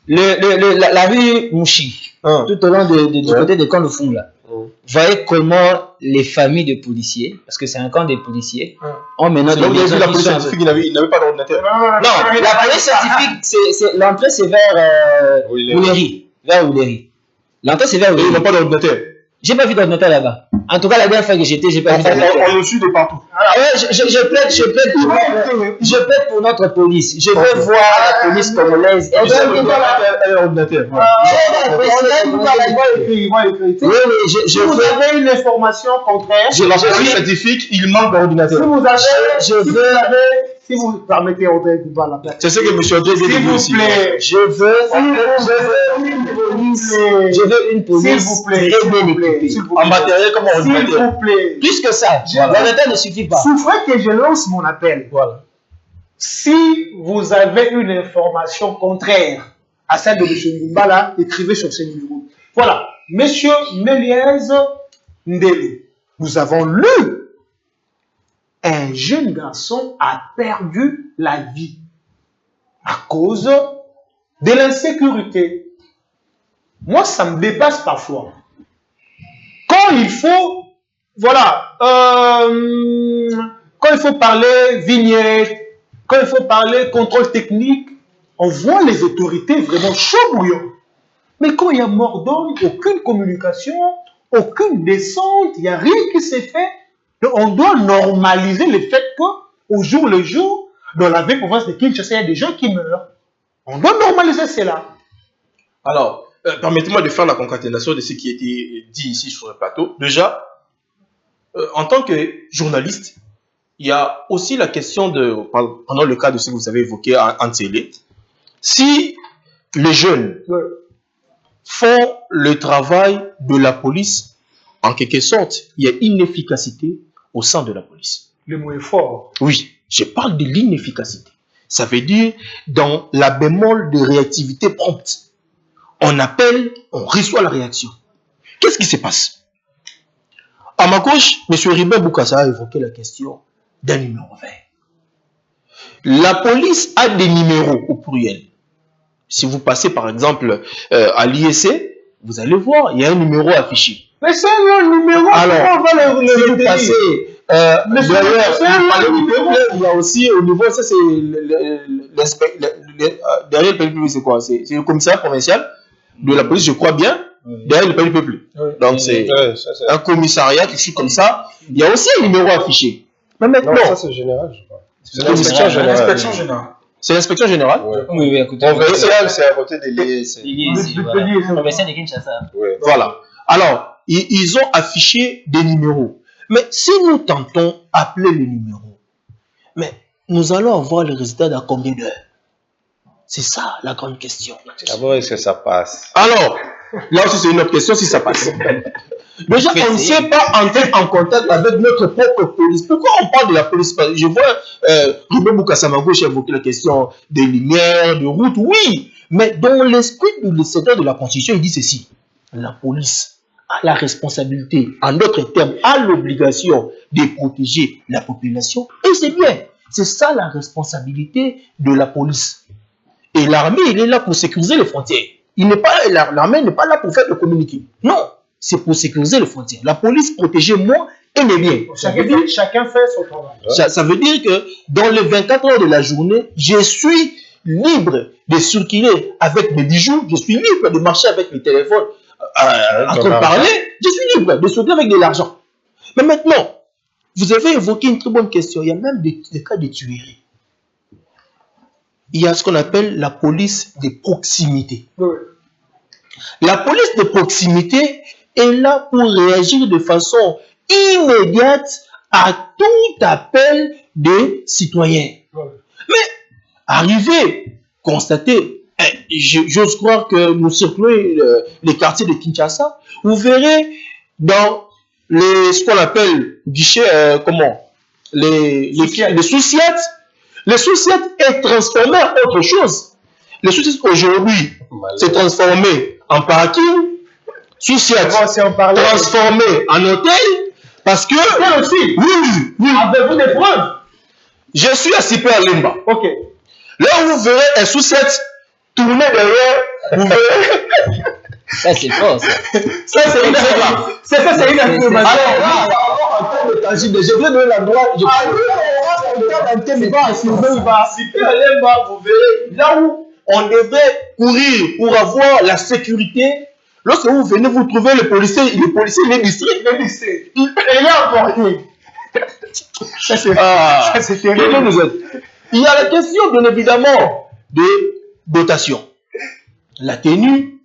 La rue Mouchi, tout au long du côté de camp Lofungula. Vous voyez comment les familles de policiers, parce que c'est un camp des policiers, ont maintenant des maisons la police scientifique, il n'avait pas d'ordinateur. Non, la police scientifique, l'entrée c'est vers Ouléry. Vers Ouléry. L'entrée c'est vers Ouléry. Il n'a pas d'ordinateur. J'ai pas vu d'ordinateur là-bas. En tout cas, la dernière fois que j'étais, j'ai pas vu d'ordinateur. On le suit de partout. Je plaide pour notre police. Je veux voir la police congolaise. Il a l'ordinateur. Si vous avez une information contraire, La police scientifique, il manque d'ordinateur. si vous permettez, Audrey Ngumbala. C'est ce que M. André vient de dire ici. S'il vous plaît, je veux une police très bien équipée. En matériel comme en ordinateur. S'il vous plaît. Plus que ça, l'ordinateur ne suffit pas. Souffrez que je lance mon appel. Voilà. Si vous avez une information contraire à celle de M. Ngumbala, écrivez sur ce numéro. Voilà. Monsieur Méliès Ndelu, nous avons lu un jeune garçon a perdu la vie à cause de l'insécurité. Moi, ça me dépasse parfois. Quand il faut, voilà, quand il faut parler vignette, quand il faut parler contrôle technique, on voit les autorités vraiment chaud bouillant. Mais quand il y a mort d'homme, aucune communication, aucune descente, il n'y a rien qui s'est fait. Donc, on doit normaliser le fait qu'au jour le jour, dans la ville province de Kinshasa, il y a des gens qui meurent. On doit normaliser cela. Alors, permettez-moi de faire la concaténation de ce qui a été dit ici sur le plateau. Déjà, en tant que journaliste, il y a aussi la question de, pendant le cas de ce que vous avez évoqué en télé, si les jeunes font le travail de la police, en quelque sorte, il y a inefficacité au sein de la police. Le mot est fort. Oui, je parle de l'inefficacité. Ça veut dire dans la bémol de réactivité prompte. On appelle, on reçoit la réaction. Qu'est-ce qui se passe? À ma gauche, M. Ribet Boukassa a évoqué la question d'un numéro vert. La police a des numéros au pluriel. Si vous passez par exemple à l'IEC, vous allez voir, il y a un numéro affiché. Mais c'est un numéro. Alors, si vous passez il y a aussi au niveau, ça c'est derrière le palais public, c'est quoi? C'est le commissariat provincial de la police, je crois bien, derrière le palais public. Donc c'est un commissariat, quelque chose comme ça. Il y a aussi un numéro affiché. Mais maintenant, non, ça c'est général, je crois. C'est l'inspection générale. L'inspection générale. C'est l'inspection générale. Oui, écoutez. Provincial, c'est à côté des l'IEC. Provincial de Kinshasa. Voilà. Alors, ils ont affiché des numéros. Mais si nous tentons d'appeler le numéro, mais nous allons avoir le résultat dans combien d'heures? C'est ça la grande question. D'abord, est-ce que ça passe? Alors, là aussi c'est une autre question si ça passe. Déjà, on ne sait pas entrer en contact avec notre propre police. Pourquoi on parle de la police? Je vois Ribet Boukassa Magouche évoquer la question des lumières, de routes, oui, mais dans l'esprit du secteur de la Constitution, il dit ceci. La police a la responsabilité, en d'autres termes, a l'obligation de protéger la population, et c'est bien. C'est ça la responsabilité de la police. Et l'armée, il est là pour sécuriser les frontières. L'armée n'est pas là pour faire le communiqué. Non, c'est pour sécuriser les frontières. La police protège moi et mes biens. Chacun fait son travail. Ça veut dire que dans les 24 heures de la journée, je suis libre de circuler avec mes bijoux, je suis libre de marcher avec mes téléphones, en train de parler, je suis libre de circuler avec de l'argent. Mais maintenant, vous avez évoqué une très bonne question. Il y a même des cas de tuerie. Il y a ce qu'on appelle la police de proximité. Oui. La police de proximité est là pour réagir de façon immédiate à tout appel des citoyens. Mais arriver, constater, j'ose croire que nous circulons les quartiers de Kinshasa, vous verrez dans ce qu'on appelle guichet, les sous-siètes. Les sous-siètes est transformé en autre chose. Les sous-siètes aujourd'hui s'est transformé en parking, sous-siètes transformé en hôtel, parce que... Oui. Avez-vous des preuves? Je suis à Super Limba. Ok. Là où vous verrez un sous-siète tourner derrière, vous verrez... Ça, c'est fort, ça. Ça, c'est une information. C'est une information. Je vais donner la droite. Super Limba, vous verrez, là où on devait courir pour avoir la sécurité, lorsque vous venez, vous trouvez le policier il est distrait. Il est emporté. Ça, c'est terrible. Il y a la question, bien évidemment, des dotations. La tenue,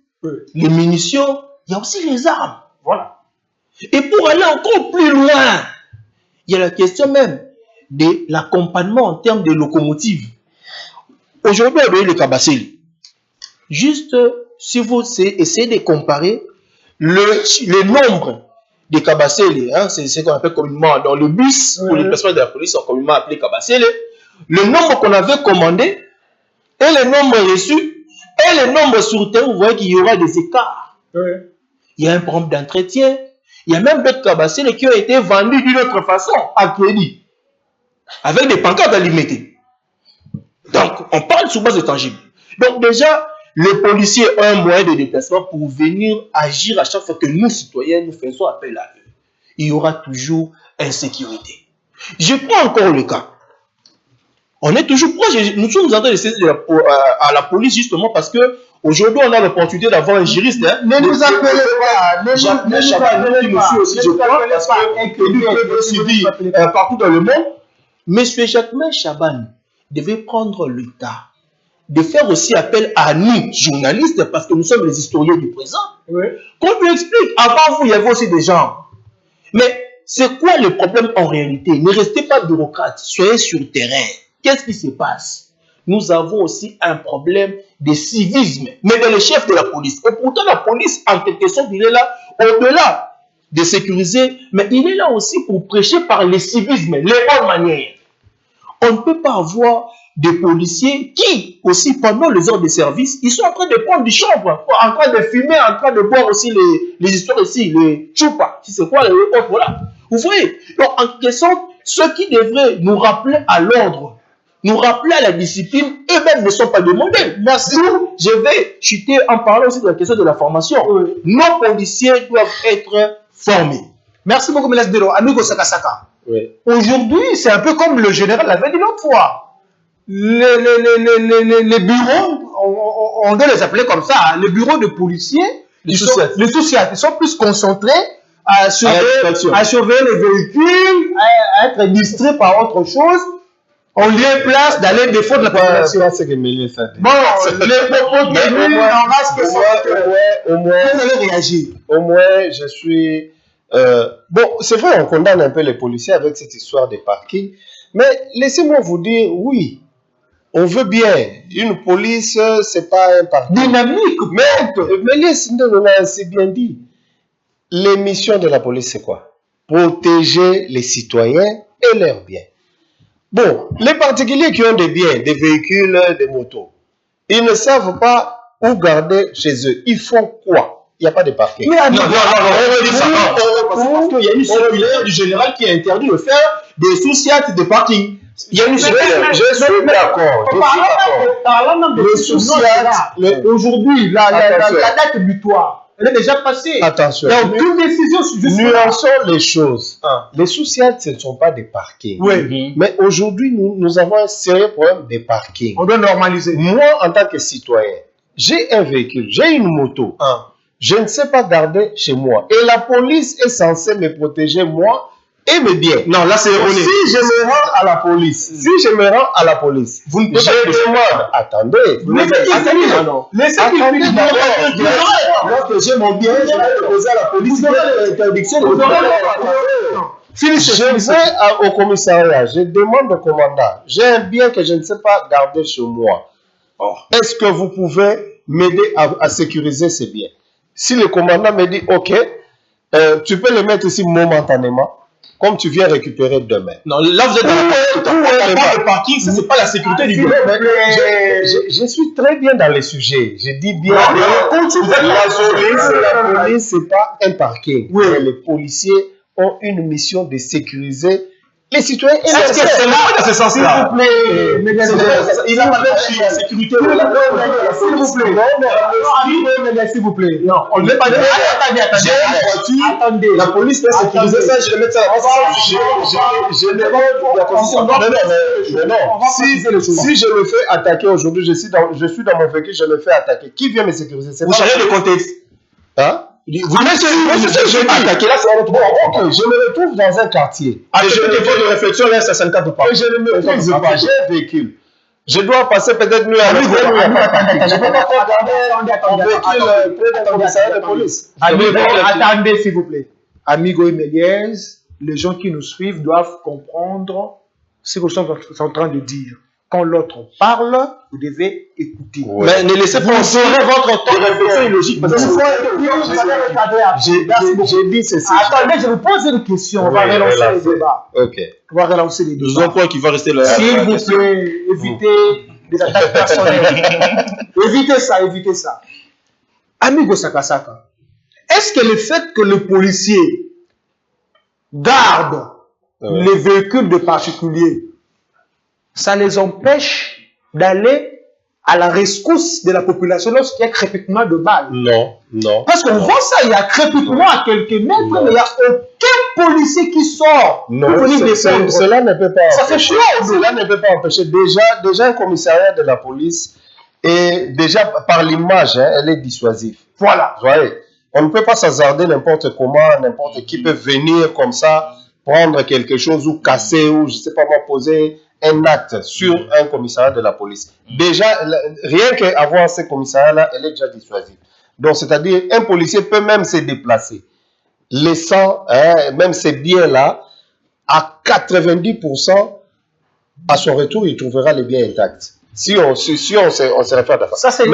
les munitions, il y a aussi les armes. Voilà. Et pour aller encore plus loin, il y a la question même de l'accompagnement en termes de locomotives. Aujourd'hui, on a le Kabasseli. Juste, si vous essayez de comparer le nombre de Kabasseli, hein, c'est ce qu'on appelle communément dans le bus, pour les personnes de la police sont communément appelés Kabasseli, le nombre qu'on avait commandé et le nombre reçu et le nombre sur terre, vous voyez qu'il y aura des écarts. Il y a un problème d'entretien. Il y a même d'autres Kabasseli qui ont été vendus d'une autre façon à crédit, avec des pancartes à limiter. Donc, on parle sur base de tangible. Donc, déjà, les policiers ont un moyen de déplacement pour venir agir à chaque fois que nous, citoyens, nous faisons appel à eux. Il y aura toujours insécurité. Je prends encore le cas. On est toujours proche. Nous sommes en train de saisir à la police justement parce que aujourd'hui, on a l'opportunité d'avoir un juriste. Hein, ne nous appelez pas. Ne nous appelez pas. Partout dans le monde. Monsieur Jacquemin Chaban devait prendre le temps de faire aussi appel à nous, journalistes, parce que nous sommes les historiens du présent, qu'on lui explique. Avant vous, il y avait aussi des gens. Mais c'est quoi le problème en réalité? Ne restez pas bureaucrate, soyez sur le terrain. Qu'est-ce qui se passe? Nous avons aussi un problème de civisme, mais dans les chefs de la police. Et pourtant, la police, en quelque sorte, il est là au-delà de sécuriser, mais il est là aussi pour prêcher par le civisme, les bonnes manières. On ne peut pas avoir des policiers qui, aussi pendant les heures de service, ils sont en train de prendre du chanvre, en train de fumer, en train de boire aussi les histoires ici, les chupas, si c'est quoi, les autres, voilà. Vous voyez? Donc, en quelque sorte, ceux qui devraient nous rappeler à l'ordre, nous rappeler à la discipline, eux-mêmes ne sont pas demandés. Moi, si je vais chuter en parlant aussi de la question de la formation, nos policiers doivent être formés. Merci beaucoup, Mélas Delo. Amigo Sakasaka. Oui. Aujourd'hui, c'est un peu comme le général l'avait dit l'autre fois. Les bureaux, on doit les appeler comme ça, hein, les bureaux de policiers, les sous-siètes, ils sont plus concentrés à surveiller les véhicules, à être distraits par autre chose. On lui est place d'aller défendre la population. C'est que Mélie ça dit. Bon, les propos tenus en race que au moins, vous allez réagir. Au moins, je suis... bon, c'est vrai, on condamne un peu les policiers avec cette histoire des parkings, mais laissez-moi vous dire, oui, on veut bien. Une police, c'est pas un parking. Dynamique, mais c'est bien dit. Les missions de la police, c'est quoi? Protéger les citoyens et leurs biens. Bon, les particuliers qui ont des biens, des véhicules, des motos, ils ne savent pas où garder chez eux. Ils font quoi? Il n'y a pas de parking. Non, parce qu'il y a une circulaire du général qui a interdit de faire des sous-siètes de parking. Il y a une circulaire. Je suis d'accord. Parlant même de sous-siètes, aujourd'hui, la date butoir, elle est déjà passée. Attention. Il n'y a aucune décision sur nuançons les choses. Les sous-siètes, ce ne sont pas des parkings. Oui. Mais aujourd'hui, nous avons un sérieux problème des parkings. On doit normaliser. Moi, en tant que citoyen, j'ai un véhicule, j'ai une moto. Je ne sais pas garder chez moi. Et la police est censée me protéger, moi, et mes biens. Non, là c'est erroné. Si je me rends à la police, Vous ne pouvez je pas demande, attendez, Laissez qu'il finisse. lorsque j'ai mon bien, je vais déposer à la police l'interdiction de je vais au commissariat, je demande au commandant, j'ai un bien que je ne sais pas garder chez moi. Est-ce que vous pouvez m'aider à sécuriser ces biens? Si le commandant me dit, ok, tu peux le mettre ici momentanément, comme tu viens récupérer demain. Non, là vous êtes dans le parking, ça c'est pas la sécurité du bien. Je suis très bien dans les sujets. Je dis bien. La police, c'est pas un parking. Oui. Les policiers ont une mission de sécuriser les citoyens. Est-ce que c'est là dans ce sens-là? S'il vous plaît, il a parlé de la sécurité. S'il vous plaît. Non, on ne veut pas dire. Attendez. La police peut sécuriser ça, je vais mettre ça là-bas. Je ne pas. Si je me fais attaquer aujourd'hui, je suis dans mon véhicule, je me fais attaquer. Qui vient me sécuriser? Vous changez le contexte. Hein? Vous je attaqué là, c'est autre. Ok, je me retrouve dans un quartier. Et je me fais de réflexion là, ça ne cadre pas. Je ne me prise pas, j'ai un véhicule. Je dois passer peut-être nuit à nuit. Je ne peux pas regarder mon véhicule près d'un commissariat de police. Attendez, s'il vous plaît. Amigo et Méliès, les gens qui nous suivent doivent comprendre ce que nous sommes en train de dire. Quand l'autre parle, vous devez écouter. Ouais. Mais ne laissez pas votre temps de réflexion illogique. J'ai dit ceci. Attendez, je vous pose une question. On va relancer le débat. Ok. On va relancer les Nous débats. en croyons qu'il va rester là. S'il vous plaît, évitez des attaques personnelles. Évitez ça. Amigo Sakasaka, est-ce que le fait que le policier garde les véhicules de particuliers, ça les empêche d'aller à la rescousse de la population lorsqu'il y a crépitement de balles? Non. Parce qu'on voit ça, il y a crépitement à quelques mètres, mais il n'y a aucun policier qui sort Non, pour venir défendre. cela ne peut pas Ça fait empêcher. chaud. Cela ne peut pas empêcher. Déjà un commissariat de la police, et déjà par l'image, elle est dissuasive. Voilà. Vous voyez, on ne peut pas s'hasarder n'importe comment, n'importe qui peut venir comme ça, prendre quelque chose ou casser ou je ne sais pas moi poser un acte sur un commissariat de la police. Déjà, rien qu'avoir ce commissariat-là, elle est déjà dissuasive. Donc, c'est-à-dire, un policier peut même se déplacer, laissant même ces biens-là, à 90%, à son retour, il trouvera les biens intacts. Si on se réfère à Ça, c'est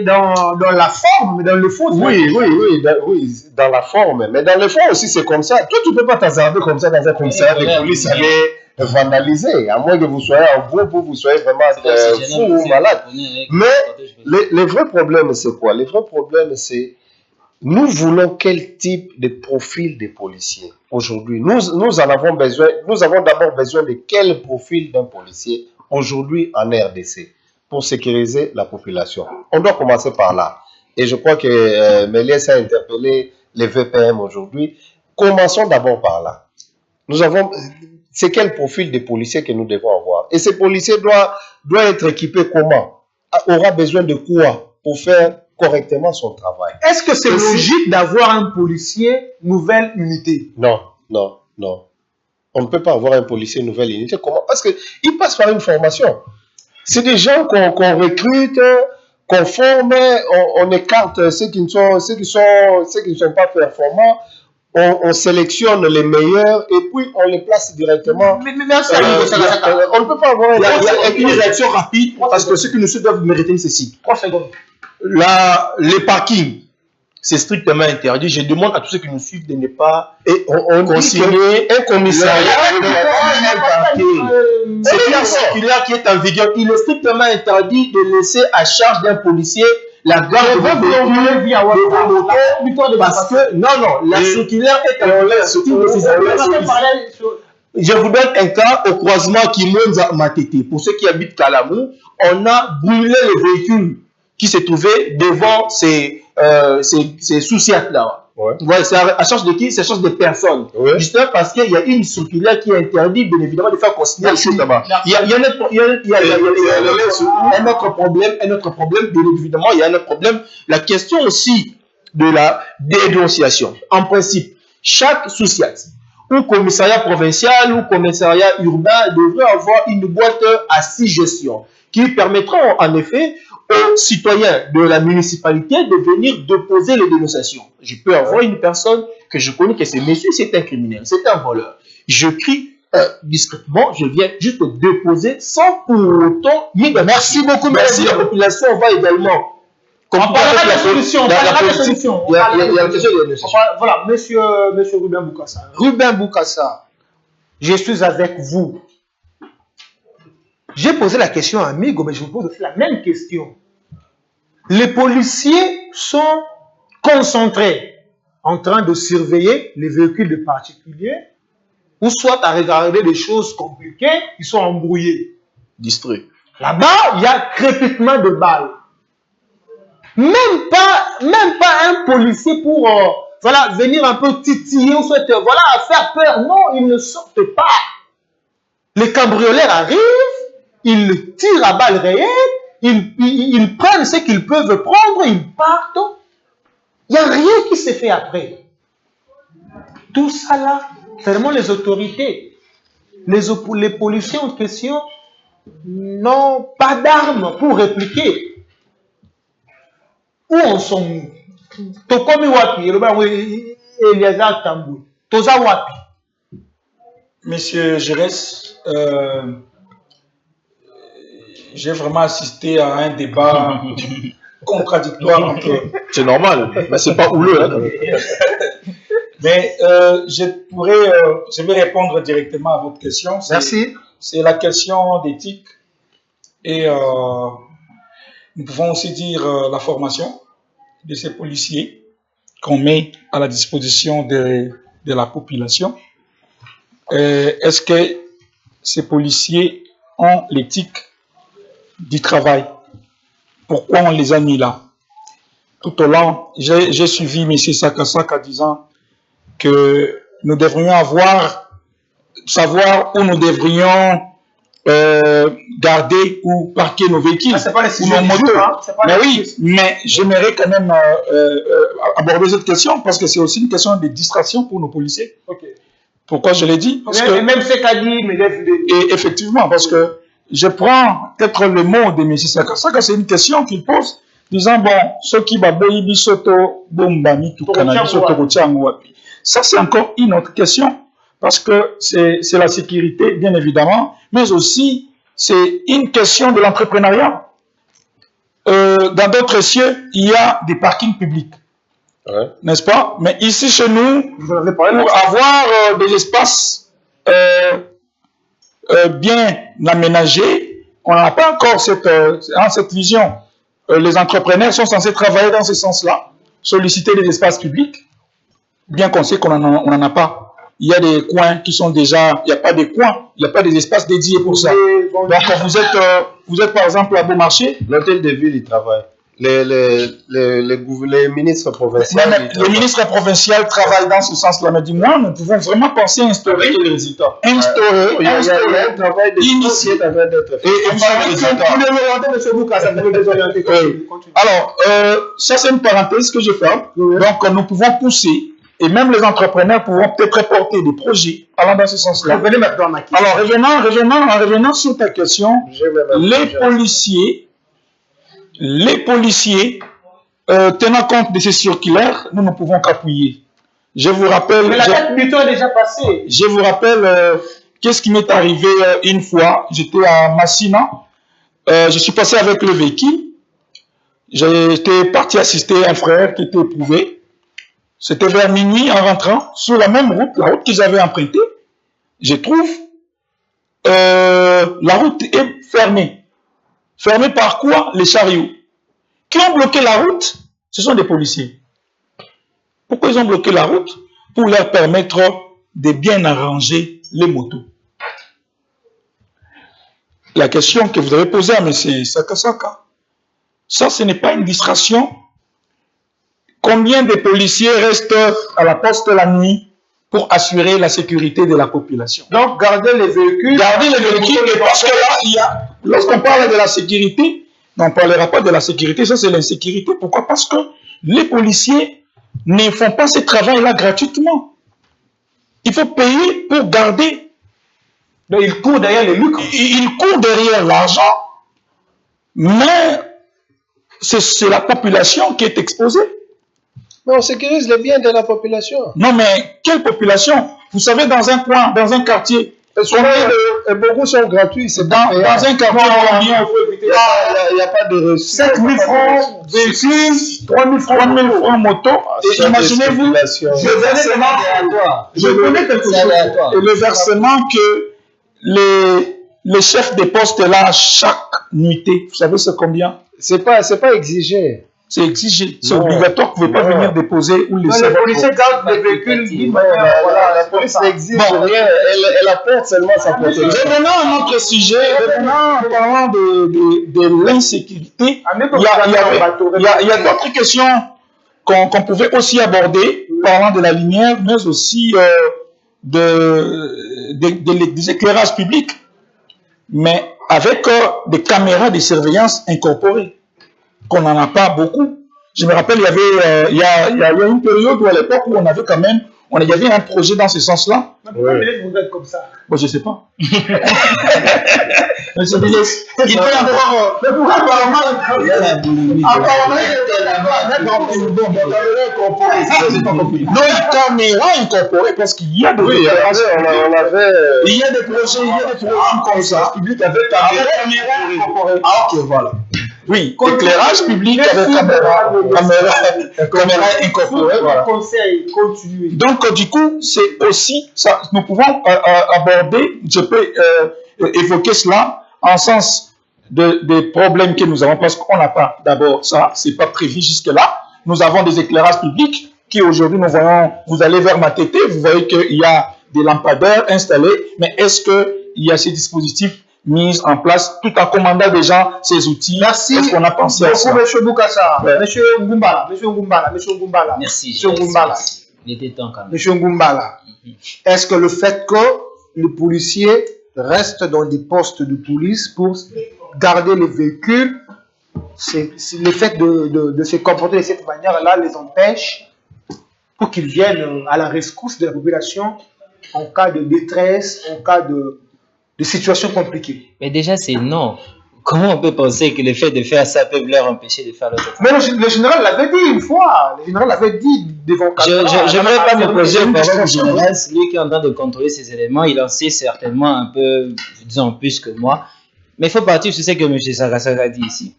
dans la forme, mais dans le fond, oui, dans la forme. Mais dans le fond aussi, c'est comme ça. Toi, tu ne peux pas t'hasarder comme ça dans un commissariat de police, aller vandaliser, à moins que vous soyez en groupe ou vous soyez vraiment fou ou malade. Mais le vrai problème, c'est quoi? Le vrai problème, c'est nous voulons quel type de profil de policier aujourd'hui? Nous avons d'abord besoin de quel profil d'un policier aujourd'hui en RDC pour sécuriser la population. On doit commencer par là. Et je crois que Méliès a interpellé les VPM aujourd'hui. Commençons d'abord par là. C'est quel profil de policier que nous devons avoir? Et ce policier doit être équipé comment? Aura besoin de quoi pour faire correctement son travail? Est-ce que c'est logique d'avoir un policier nouvelle unité? Non. On ne peut pas avoir un policier nouvelle unité. Comment? Parce qu'il passe par une formation. C'est des gens qu'on recrute, qu'on forme, on écarte ceux qui ne sont pas performants. On sélectionne les meilleurs et puis on les place directement. Mais merci. On ne peut pas avoir une réaction rapide parce que ceux qui nous suivent doivent me retenir ceci. 3 secondes. Les parkings, c'est strictement interdit. Je demande à tous ceux qui nous suivent de ne pas consigner un commissariat. C'est une circulaire qui est en vigueur. Il est strictement interdit de laisser à charge d'un policier la garde de véhicule parce que la circulaire est en Je vous donne un cas au croisement Kimonza Matete. Pour ceux qui habitent Kalamou, on a brûlé les véhicules qui se trouvaient devant ces sous-siècles-là. Ouais. Voilà, c'est à charge de qui? C'est à charge des personnes. Ouais. Justement parce qu'il y a une circulaire qui interdit bien évidemment de faire consigner. Il y a un autre problème, bien évidemment, il y a un autre problème. La question aussi de la dénonciation. En principe, chaque sous-siècle un commissariat provincial ou commissariat urbain devrait avoir une boîte à 6 gestions qui permettront en effet aux citoyens de la municipalité de venir déposer les dénonciations. Je peux avoir une personne que je connais que c'est monsieur, c'est un criminel, c'est un voleur. Je crie discrètement, je viens juste déposer sans pour autant... Merci beaucoup, merci. La population va également... On parlera de solutions. Voilà, monsieur Ruben Boukassa. Ruben Boukassa, je suis avec vous. J'ai posé la question à Amigo, mais je vous pose aussi la même question. Les policiers sont concentrés en train de surveiller les véhicules de particuliers ou soit à regarder des choses compliquées, ils sont embrouillés. Distraits. Là-bas, il y a crépitement de balles. Même pas un policier pour venir un peu titiller ou soit faire peur. Non, ils ne sortent pas. Les cambrioleurs arrivent, ils tirent à balles réelles, ils prennent ce qu'ils peuvent prendre, ils partent. Il n'y a rien qui s'est fait après. Tout ça là, c'est vraiment les autorités. Les policiers en question n'ont pas d'armes pour répliquer. Où en sont-nous? Tokomi wapi? Eliazar Tambou. Toza wapi? Monsieur Gérès, j'ai vraiment assisté à un débat contradictoire entre... C'est normal, mais c'est pas houleux. Hein. Mais je vais répondre directement à votre question. Merci. C'est la question d'éthique. Et nous pouvons aussi dire la formation de ces policiers qu'on met à la disposition de la population. Est-ce que ces policiers ont l'éthique du travail? Pourquoi on les a mis là? Tout au long, j'ai suivi M. Sakasaka disant que nous devrions savoir où nous devrions garder ou parquer nos véhicules ou nos motos. Mais oui, mais j'aimerais quand même aborder cette question parce que c'est aussi une question de distraction pour nos policiers. Okay. Pourquoi je l'ai dit? Parce que même ce qu'a dit, mais et effectivement, parce que je prends peut-être le mot de M. Sakasaka, c'est une question qu'il pose, disant bon, ceux qui baboyi bisoto bombami tout cannabis wapi. Ça c'est encore une autre question. Parce que c'est la sécurité, bien évidemment, mais aussi c'est une question de l'entrepreneuriat. Dans d'autres cieux, il y a des parkings publics, n'est-ce pas? Mais ici, chez nous, pour avoir des espaces bien aménagés, on n'a pas encore cette vision. Les entrepreneurs sont censés travailler dans ce sens-là, solliciter des espaces publics, bien qu'on sait qu'on n'en a pas. Il y a des coins qui sont déjà, il n'y a pas de coins, il n'y a pas des espaces dédiés pour ça. Donc vous êtes par exemple à Beaumarchais. L'hôtel de ville, il travaille. Les ministres provinciaux. Les ministres provinciaux travaillent dans ce sens-là. Mais du moins, nous pouvons vraiment penser à instaurer les résultats. Instaurer, un travail de initié avant d'être fait. Alors, ça c'est une parenthèse que je ferme. Donc, nous pouvons pousser. Et même les entrepreneurs pourront peut-être porter des projets allant dans ce sens-là. Revenez maintenant à ma question. Alors, revenant sur ta question, les policiers, tenant compte de ces circulaires, nous ne pouvons qu'appuyer. Je vous rappelle... Mais la date butoir est déjà passée. Je vous rappelle qu'est-ce qui m'est arrivé une fois. J'étais à Massina. Je suis passé avec le véhicule. J'étais parti assister un frère qui était éprouvé. C'était vers minuit en rentrant sur la même route, la route que j'avais empruntée. Je trouve la route est fermée. Fermée par quoi? Les chariots. Qui ont bloqué la route? Ce sont des policiers. Pourquoi ils ont bloqué la route? Pour leur permettre de bien arranger les motos. La question que vous avez posée à M. Sakasaka, ça ce n'est pas une distraction. Combien de policiers restent à la poste la nuit pour assurer la sécurité de la population? Donc, garder les véhicules. Garder les véhicules, parce que là, lorsqu'on parle de la sécurité, on ne parlera pas de la sécurité, ça c'est l'insécurité. Pourquoi? Parce que les policiers ne font pas ce travail-là gratuitement. Il faut payer pour garder. Donc, il court derrière les lucres. Il court derrière l'argent, mais c'est la population qui est exposée. Mais on sécurise les biens de la population. Non, mais quelle population? Vous savez, dans un coin, dans un quartier, Et beaucoup sont gratuits, c'est dans un quartier, combien? Il n'y a pas de reçu. 5 000 francs véhicule, 3 000 francs moto. Et imaginez-vous, le versement, je connais quelque chose. Et le versement que les chefs de poste là, chaque nuitée, vous savez c'est combien? C'est pas exigé. C'est exigé, c'est obligatoire, vous ne pouvez pas venir déposer ou laisser. Les policiers gardent les véhicules d'une manière. La police n'exige rien, elle apporte seulement sa protection. Revenons à notre sujet, en parlant de l'insécurité, il y a d'autres questions qu'on pouvait aussi aborder, parlant de la lumière, mais aussi des éclairages publics, mais avec des caméras de surveillance incorporées, qu'on n'en a pas beaucoup. Je me rappelle, il y a une période où à l'époque où on avait quand même, il y avait un projet dans ce sens-là. Pourquoi vous êtes comme ça? Bon, je ne sais pas. Monsieur Bilès, il peut encore. Mais pourquoi apparemment il y a la boulimie. Apparemment, non, une caméra incorporée parce qu'il y a des on avait. Il y a des projets comme ça. Public avec caméra incorporée. Ah, ok, voilà. Oui, éclairage public avec caméra incorporée. Voilà. Conseil, continue. Donc, du coup, c'est aussi ça. Nous pouvons aborder, je peux évoquer cela en sens des problèmes que nous avons, parce qu'on n'a pas, d'abord, ça, c'est pas prévu jusque-là. Nous avons des éclairages publics qui aujourd'hui, nous voyons, vous allez vers Matete, vous voyez qu'il y a des lampadaires installés, mais est-ce qu'il y a ces dispositifs mis en place tout en commandant déjà ces outils? Merci. Est-ce qu'on a pensé à ça? Monsieur Boukassa, Monsieur Ngumbala. Merci. Monsieur Ngumbala. Il était temps quand même. Monsieur Ngumbala, est-ce que le fait que les policiers restent dans des postes de police pour garder les véhicules, c'est le fait de se comporter de cette manière-là les empêche pour qu'ils viennent à la rescousse de la population en cas de détresse, en cas de situation compliquée? Mais déjà, c'est non. Comment on peut penser que le fait de faire ça peut leur empêcher de faire l'autre? Mais le général l'avait dit une fois. Le général l'avait dit devant caméra. Je n'aimerais pas me poser une question générale. Celui qui est en train de contrôler ces éléments, il en sait certainement un peu, disons, plus que moi. Mais il faut partir sur ce que M. Sagasaga a dit ici.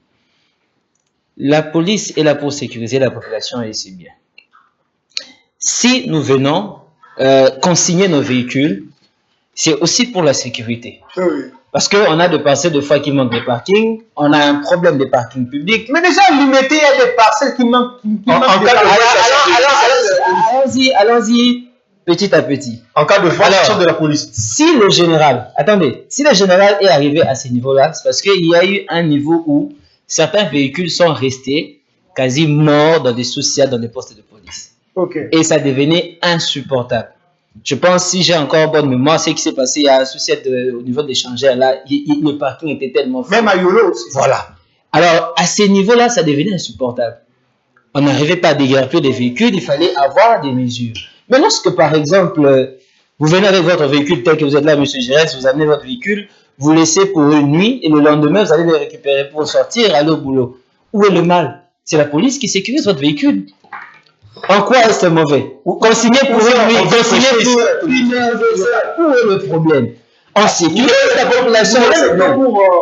La police est là pour sécuriser la population et c'est bien. Si nous venons consigner nos véhicules, c'est aussi pour la sécurité. Oui. Parce qu'on a des parcelles de fois qui manquent de parking, on a un problème de parking public. Mais déjà, limité, il y a des parcelles qui manquent. Allons-y petit à petit. En cas de violation de la police. Si le général est arrivé à ce niveau-là, c'est parce qu'il y a eu un niveau où certains véhicules sont restés quasi morts dans des soucis, dans des postes de police. Okay. Et ça devenait insupportable. Je pense, si j'ai encore bonne mémoire, ce qui s'est passé, il y a un souci au niveau des échangeurs, là, le parking était tellement fort. Même à Yolo aussi. Voilà. Alors, à ce niveau-là, ça devenait insupportable. On n'arrivait pas à déguerpir des véhicules, il fallait avoir des mesures. Mais lorsque, par exemple, vous venez avec votre véhicule tel que vous êtes là, M. Gérès, vous amenez votre véhicule, vous laissez pour une nuit, et le lendemain, vous allez le récupérer pour sortir, aller au boulot. Où est le mal? C'est la police qui sécurise votre véhicule. En quoi est-ce mauvais? Consigner pour une nuit, consigner pour une heure, où est le problème? On sécurise la population.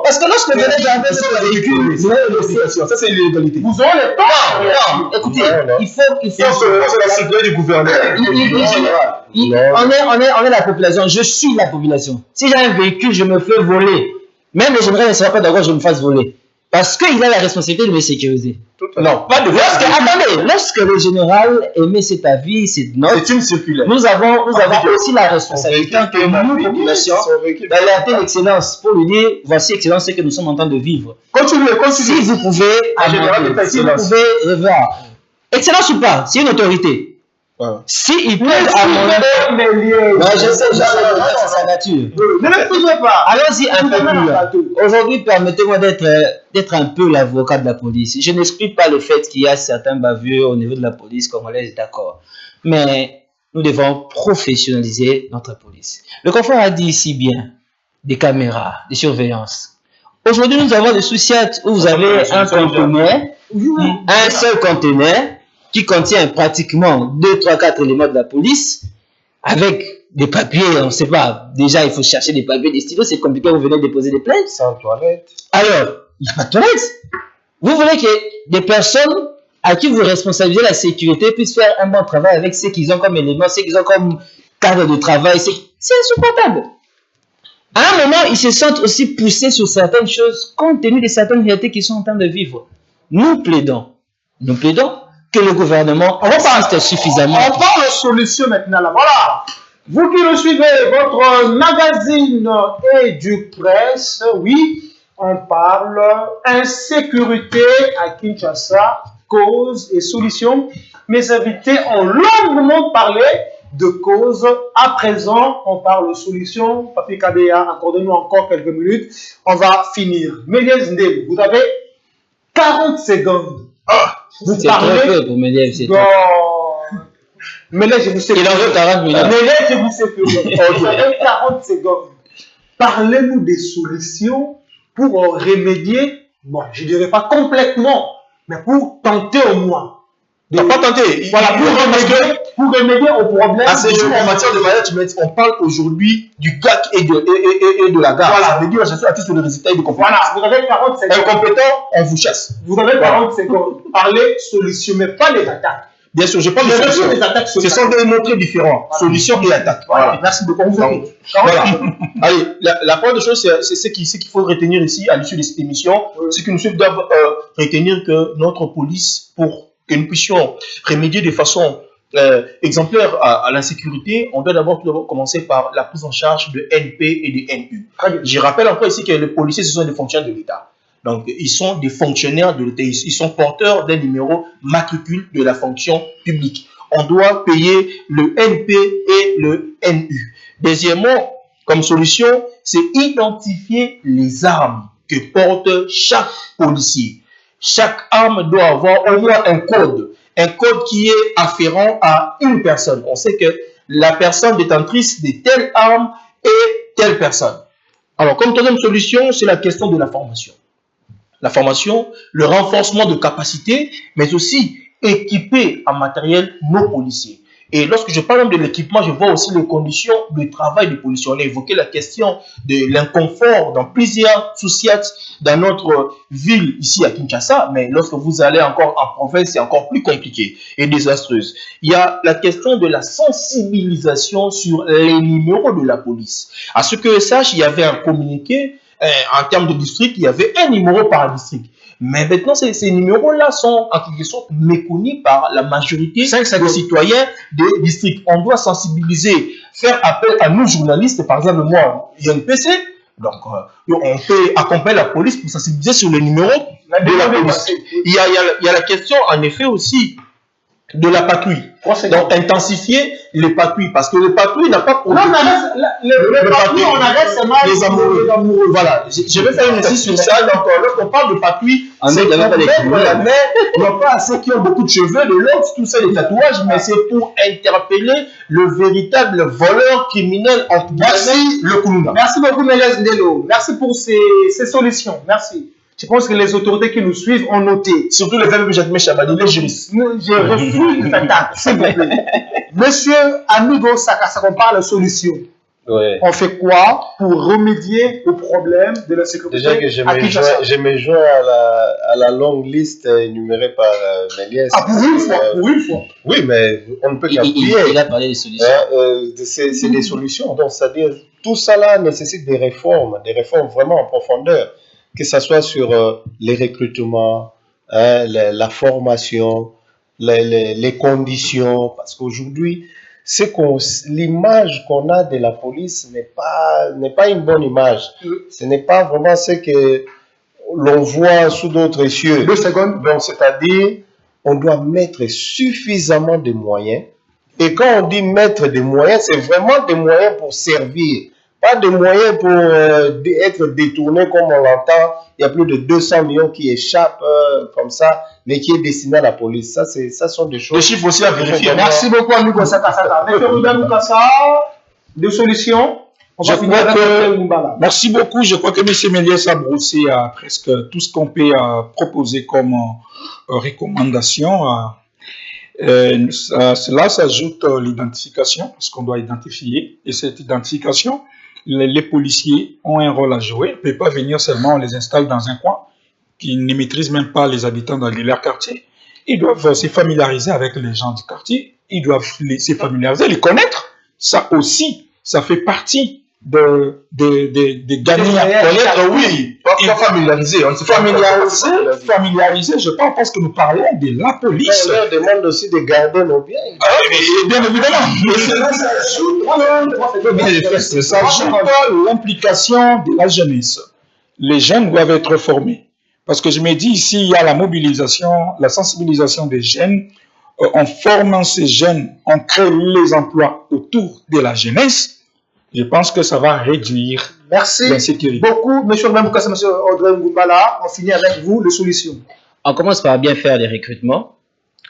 Parce que lorsque vous venez d'arriver sur le véhicule, vous avez l'obligation. Ça, c'est l'illégalité. Vous aurez le temps. Non, écoutez, il faut C'est la sécurité du gouverneur. On est la population. Je suis la population. Si j'ai un véhicule, je me fais voler. Même le général ne sera pas d'accord que je me fasse voler. Parce qu'il a la responsabilité de me sécuriser. Non, pas de attendez, lorsque le général émet cet avis, c'est une circulaire. Nous avons aussi la responsabilité en tant que nous, population, d'alerter l'excellence pour lui dire, voici excellence, ce que nous sommes en train de vivre. Continuez. Si vous pouvez, revoir. Excellence ou pas, c'est une autorité. Si il peut je sais, c'est sa nature. Ne le faisez pas. Allons-y un peu plus loin. Aujourd'hui, permettez-moi d'être un peu l'avocat de la police. Je n'explique pas le fait qu'il y a certains bavures au niveau de la police congolaise, d'accord. Mais nous devons professionnaliser notre police. Le confort a dit ici bien, des caméras, des surveillances. Aujourd'hui, nous avons des sous-siètes où vous avez un conteneur, un seul conteneur qui contient pratiquement 2, 3, 4 éléments de la police avec des papiers, on ne sait pas. Déjà, il faut chercher des papiers, des stylos, c'est compliqué, vous venez déposer des plaintes. Sans toilette. Alors, il n'y a pas de toilette. Vous voulez que des personnes à qui vous responsabilisez la sécurité puissent faire un bon travail avec ce qu'ils ont comme éléments, ce qu'ils ont comme cadre de travail. C'est insupportable. À un moment, ils se sentent aussi poussés sur certaines choses compte tenu de certaines réalités qu'ils sont en train de vivre. Nous plaidons que le gouvernement assiste suffisamment. On parle de solution maintenant là. Voilà. Vous qui nous suivez, votre magazine Édupresse, oui, on parle insécurité à Kinshasa, cause et solution. Mes invités ont longuement parlé de cause. À présent, on parle de solution. Papi Kadea, accordez-nous encore quelques minutes. On va finir. Méliès Ndel, vous avez 40 secondes. Vous C'est trop peu pour Méliès, c'est trop peu. Méliès, je vous sais. Il en veut 40 minutes. Méliès, je vous sais plus. Vous avez 40 secondes. Parlez-nous des solutions pour remédier, bon, je ne dirais pas complètement, mais pour tenter au moins. On n'a pas tenté. Voilà, pour remédier au problème. À ces jours, en matière de management, on parle aujourd'hui du GAC et de la gare. Voilà. Ça veut dire la gestion active sur le résultat et de compétence. Voilà, vous avez 40 secondes. Incompétent, on vous chasse. Vous avez 40 secondes. Parlez solution, mais pas les attaques. Bien sûr, je parle de Les solutions. attaques Ce sont des mots très différents. Voilà. Solution et attaque. Voilà. Merci beaucoup. Donc, voilà. Allez, la première des choses, c'est ce qu'il faut retenir ici à l'issue de cette émission. Oui. C'est que nous devons retenir que notre police, pour que nous puissions remédier de façon exemplaire à l'insécurité, on doit d'abord commencer par la prise en charge de NP et de NU. Je rappelle encore ici que les policiers, ce sont des fonctionnaires de l'État. Donc, ils sont des fonctionnaires de l'État. Ils sont porteurs d'un numéro matricule de la fonction publique. On doit payer le NP et le NU. Deuxièmement, comme solution, c'est identifier les armes que porte chaque policier. Chaque arme doit avoir au moins un code qui est afférent à une personne. On sait que la personne détentrice de telle arme est telle personne. Alors, comme troisième solution, c'est la question de la formation. La formation, le renforcement de capacités, mais aussi équiper en matériel nos policiers. Et lorsque je parle de l'équipement, je vois aussi les conditions de travail des policiers. On a évoqué la question de l'inconfort dans plusieurs sous-sièges dans notre ville ici à Kinshasa, mais lorsque vous allez encore en province, c'est encore plus compliqué et désastreuse. Il y a la question de la sensibilisation sur les numéros de la police. À ce que je sache, il y avait un communiqué en termes de district, il y avait un numéro par district. Mais maintenant, ces numéros-là sont en quelque sorte méconnus par la majorité des citoyens des districts. On doit sensibiliser, faire appel à nous journalistes, par exemple moi, INPC. Donc, on peut accompagner la police pour sensibiliser sur les numéros de la police. Il y a la question, en effet, aussi de la patrouille. Donc, intensifier les patrouilles, parce que les patrouilles n'a pas pour les patrouilles, on arrête seulement les amoureux. Voilà, je vais faire une insiste sur ça. Donc, lorsqu'on parle de patrouille, c'est pour mettre la main, non pas à ceux qui ont beaucoup de cheveux, de l'autre, tout ça, les tatouages, mais c'est pour interpeller le véritable voleur criminel en Merci, le Kuluna. Merci beaucoup, Méliès Ndelo. Merci pour ces solutions. Merci. Je pense que les autorités qui nous suivent ont noté. Surtout les femmes que j'admets Chabani, les juristes. J'ai reçu une attaque, s'il vous plaît. Monsieur Amigo Sakasa, on parle de solution. Ouais. On fait quoi pour remédier au problème de la sécurité? Déjà que je me joins à la longue liste énumérée par Méliès. Ah, pour une fois. Oui, mais on ne peut qu'appuyer. Il a parlé des solutions. C'est des solutions. Donc, c'est-à-dire, tout ça là nécessite des réformes vraiment en profondeur. Que ce soit sur les recrutements, la formation, les conditions. Parce qu'aujourd'hui, l'image qu'on a de la police n'est pas une bonne image. Ce n'est pas vraiment ce que l'on voit sous d'autres cieux. 2 secondes. Donc, c'est-à-dire, on doit mettre suffisamment de moyens. Et quand on dit mettre des moyens, c'est vraiment des moyens pour servir. pas de moyens pour être détournés comme on l'entend. Il y a plus de 200 millions qui échappent comme ça, mais qui est destiné à la police. Ça sont des choses. Les chiffres aussi à vérifier. Merci beaucoup, Amigo Sakasaka. M. Ruben Boukassa, deux solutions. On va finir avec le Mumbala. Merci beaucoup. Je crois que M. Méliès a brossé presque tout ce qu'on peut proposer comme recommandation. Cela s'ajoute l'identification, parce qu'on doit identifier. Et cette identification, les policiers ont un rôle à jouer. On ne peut pas venir seulement, on les installe dans un coin, qui ne maîtrisent même pas les habitants de leur quartier. Ils doivent se familiariser avec les gens du quartier. Ils doivent se familiariser, les connaître. Ça aussi, ça fait partie de gagner à connaître, oui. Pas familiariser. On se familiariser, je pense, parce que nous parlons de la police. On leur demande aussi de garder nos biens. Bien évidemment. Mais cela s'ajoute l'implication de la jeunesse. Les jeunes doivent être formés. Parce que je me dis, ici, il y a la mobilisation, la sensibilisation des jeunes. En formant ces jeunes, on crée les emplois autour de la jeunesse. Je pense que ça va réduire l'insécurité. Merci beaucoup, M. Ruben Boukassa, M. Audrey Mumbala. On finit avec vous, les solutions. On commence par bien faire les recrutements.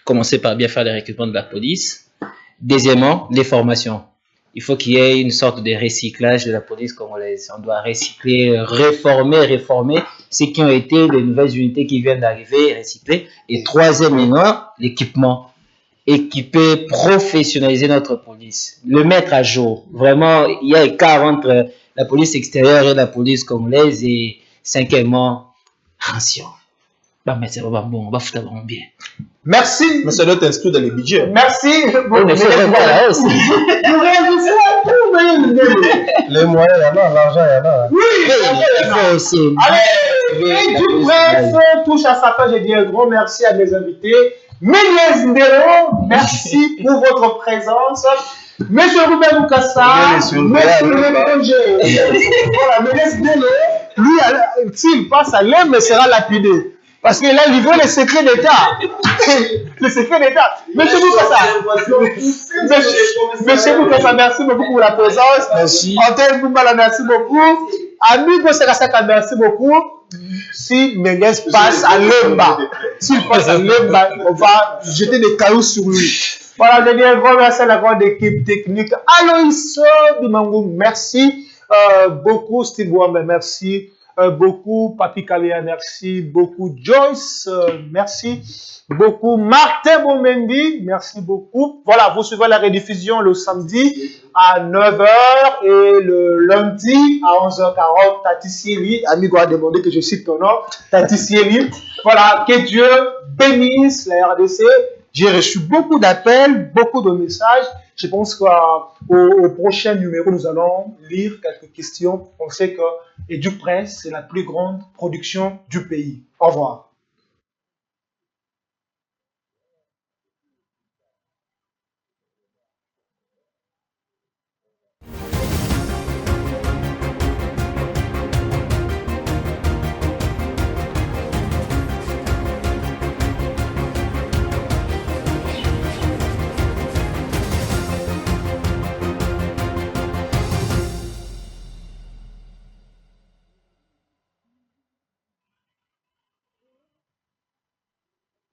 Commencer par bien faire les recrutements de la police. Deuxièmement, les formations. Il faut qu'il y ait une sorte de recyclage de la police congolaise. On doit recycler, réformer ceux qui ont été les nouvelles unités qui viennent d'arriver, recycler. Et troisièmement, l'équipement. Équiper, professionnaliser notre police, le mettre à jour. Vraiment, il y a écart entre la police extérieure et la police congolaise. Et cinquièmement, attention. Bah, mais c'est pas bon, on va foutre vraiment bien. Merci. Mais ça doit être inscrit dans les budgets. Merci. Les moyens, il y en a, l'argent, il y en a. Oui, il faut aussi. Allez, et du bref, touche à sa fin. Je dis un grand merci à mes invités. Méliès Ndelo, merci pour votre présence. Monsieur Ruben Boukassa, Monsieur voilà, Méliès Ndelo, lui, s'il passe à l'homme, sera lapidé. Parce qu'il a livré les secrets d'État. Les secrets d'État. Monsieur Boukassa, merci beaucoup pour la présence. Merci. Antoine Mumbala, merci beaucoup. Amigo Sakasaka, merci beaucoup. Si Méliès passe à l'Emba, s'il passe à l'Emba, on va jeter des cailloux sur lui. Voilà, je dis un grand merci à la grande équipe technique. Aloïs Bimangou, merci. Beaucoup Steve Wambe, merci. Beaucoup Papi Kalia, merci. Beaucoup Joyce, merci. Beaucoup Martin Bomendi, merci beaucoup. Voilà, vous suivez la rediffusion le samedi à 9h et le lundi à 11h40. Tati Sieli, amigo a demandé que je cite ton nom. Tati Sieli. Voilà, que Dieu bénisse la RDC. J'ai reçu beaucoup d'appels, beaucoup de messages. Je pense qu'au prochain numéro, nous allons lire quelques questions. On sait que EduPresse, c'est la plus grande production du pays. Au revoir.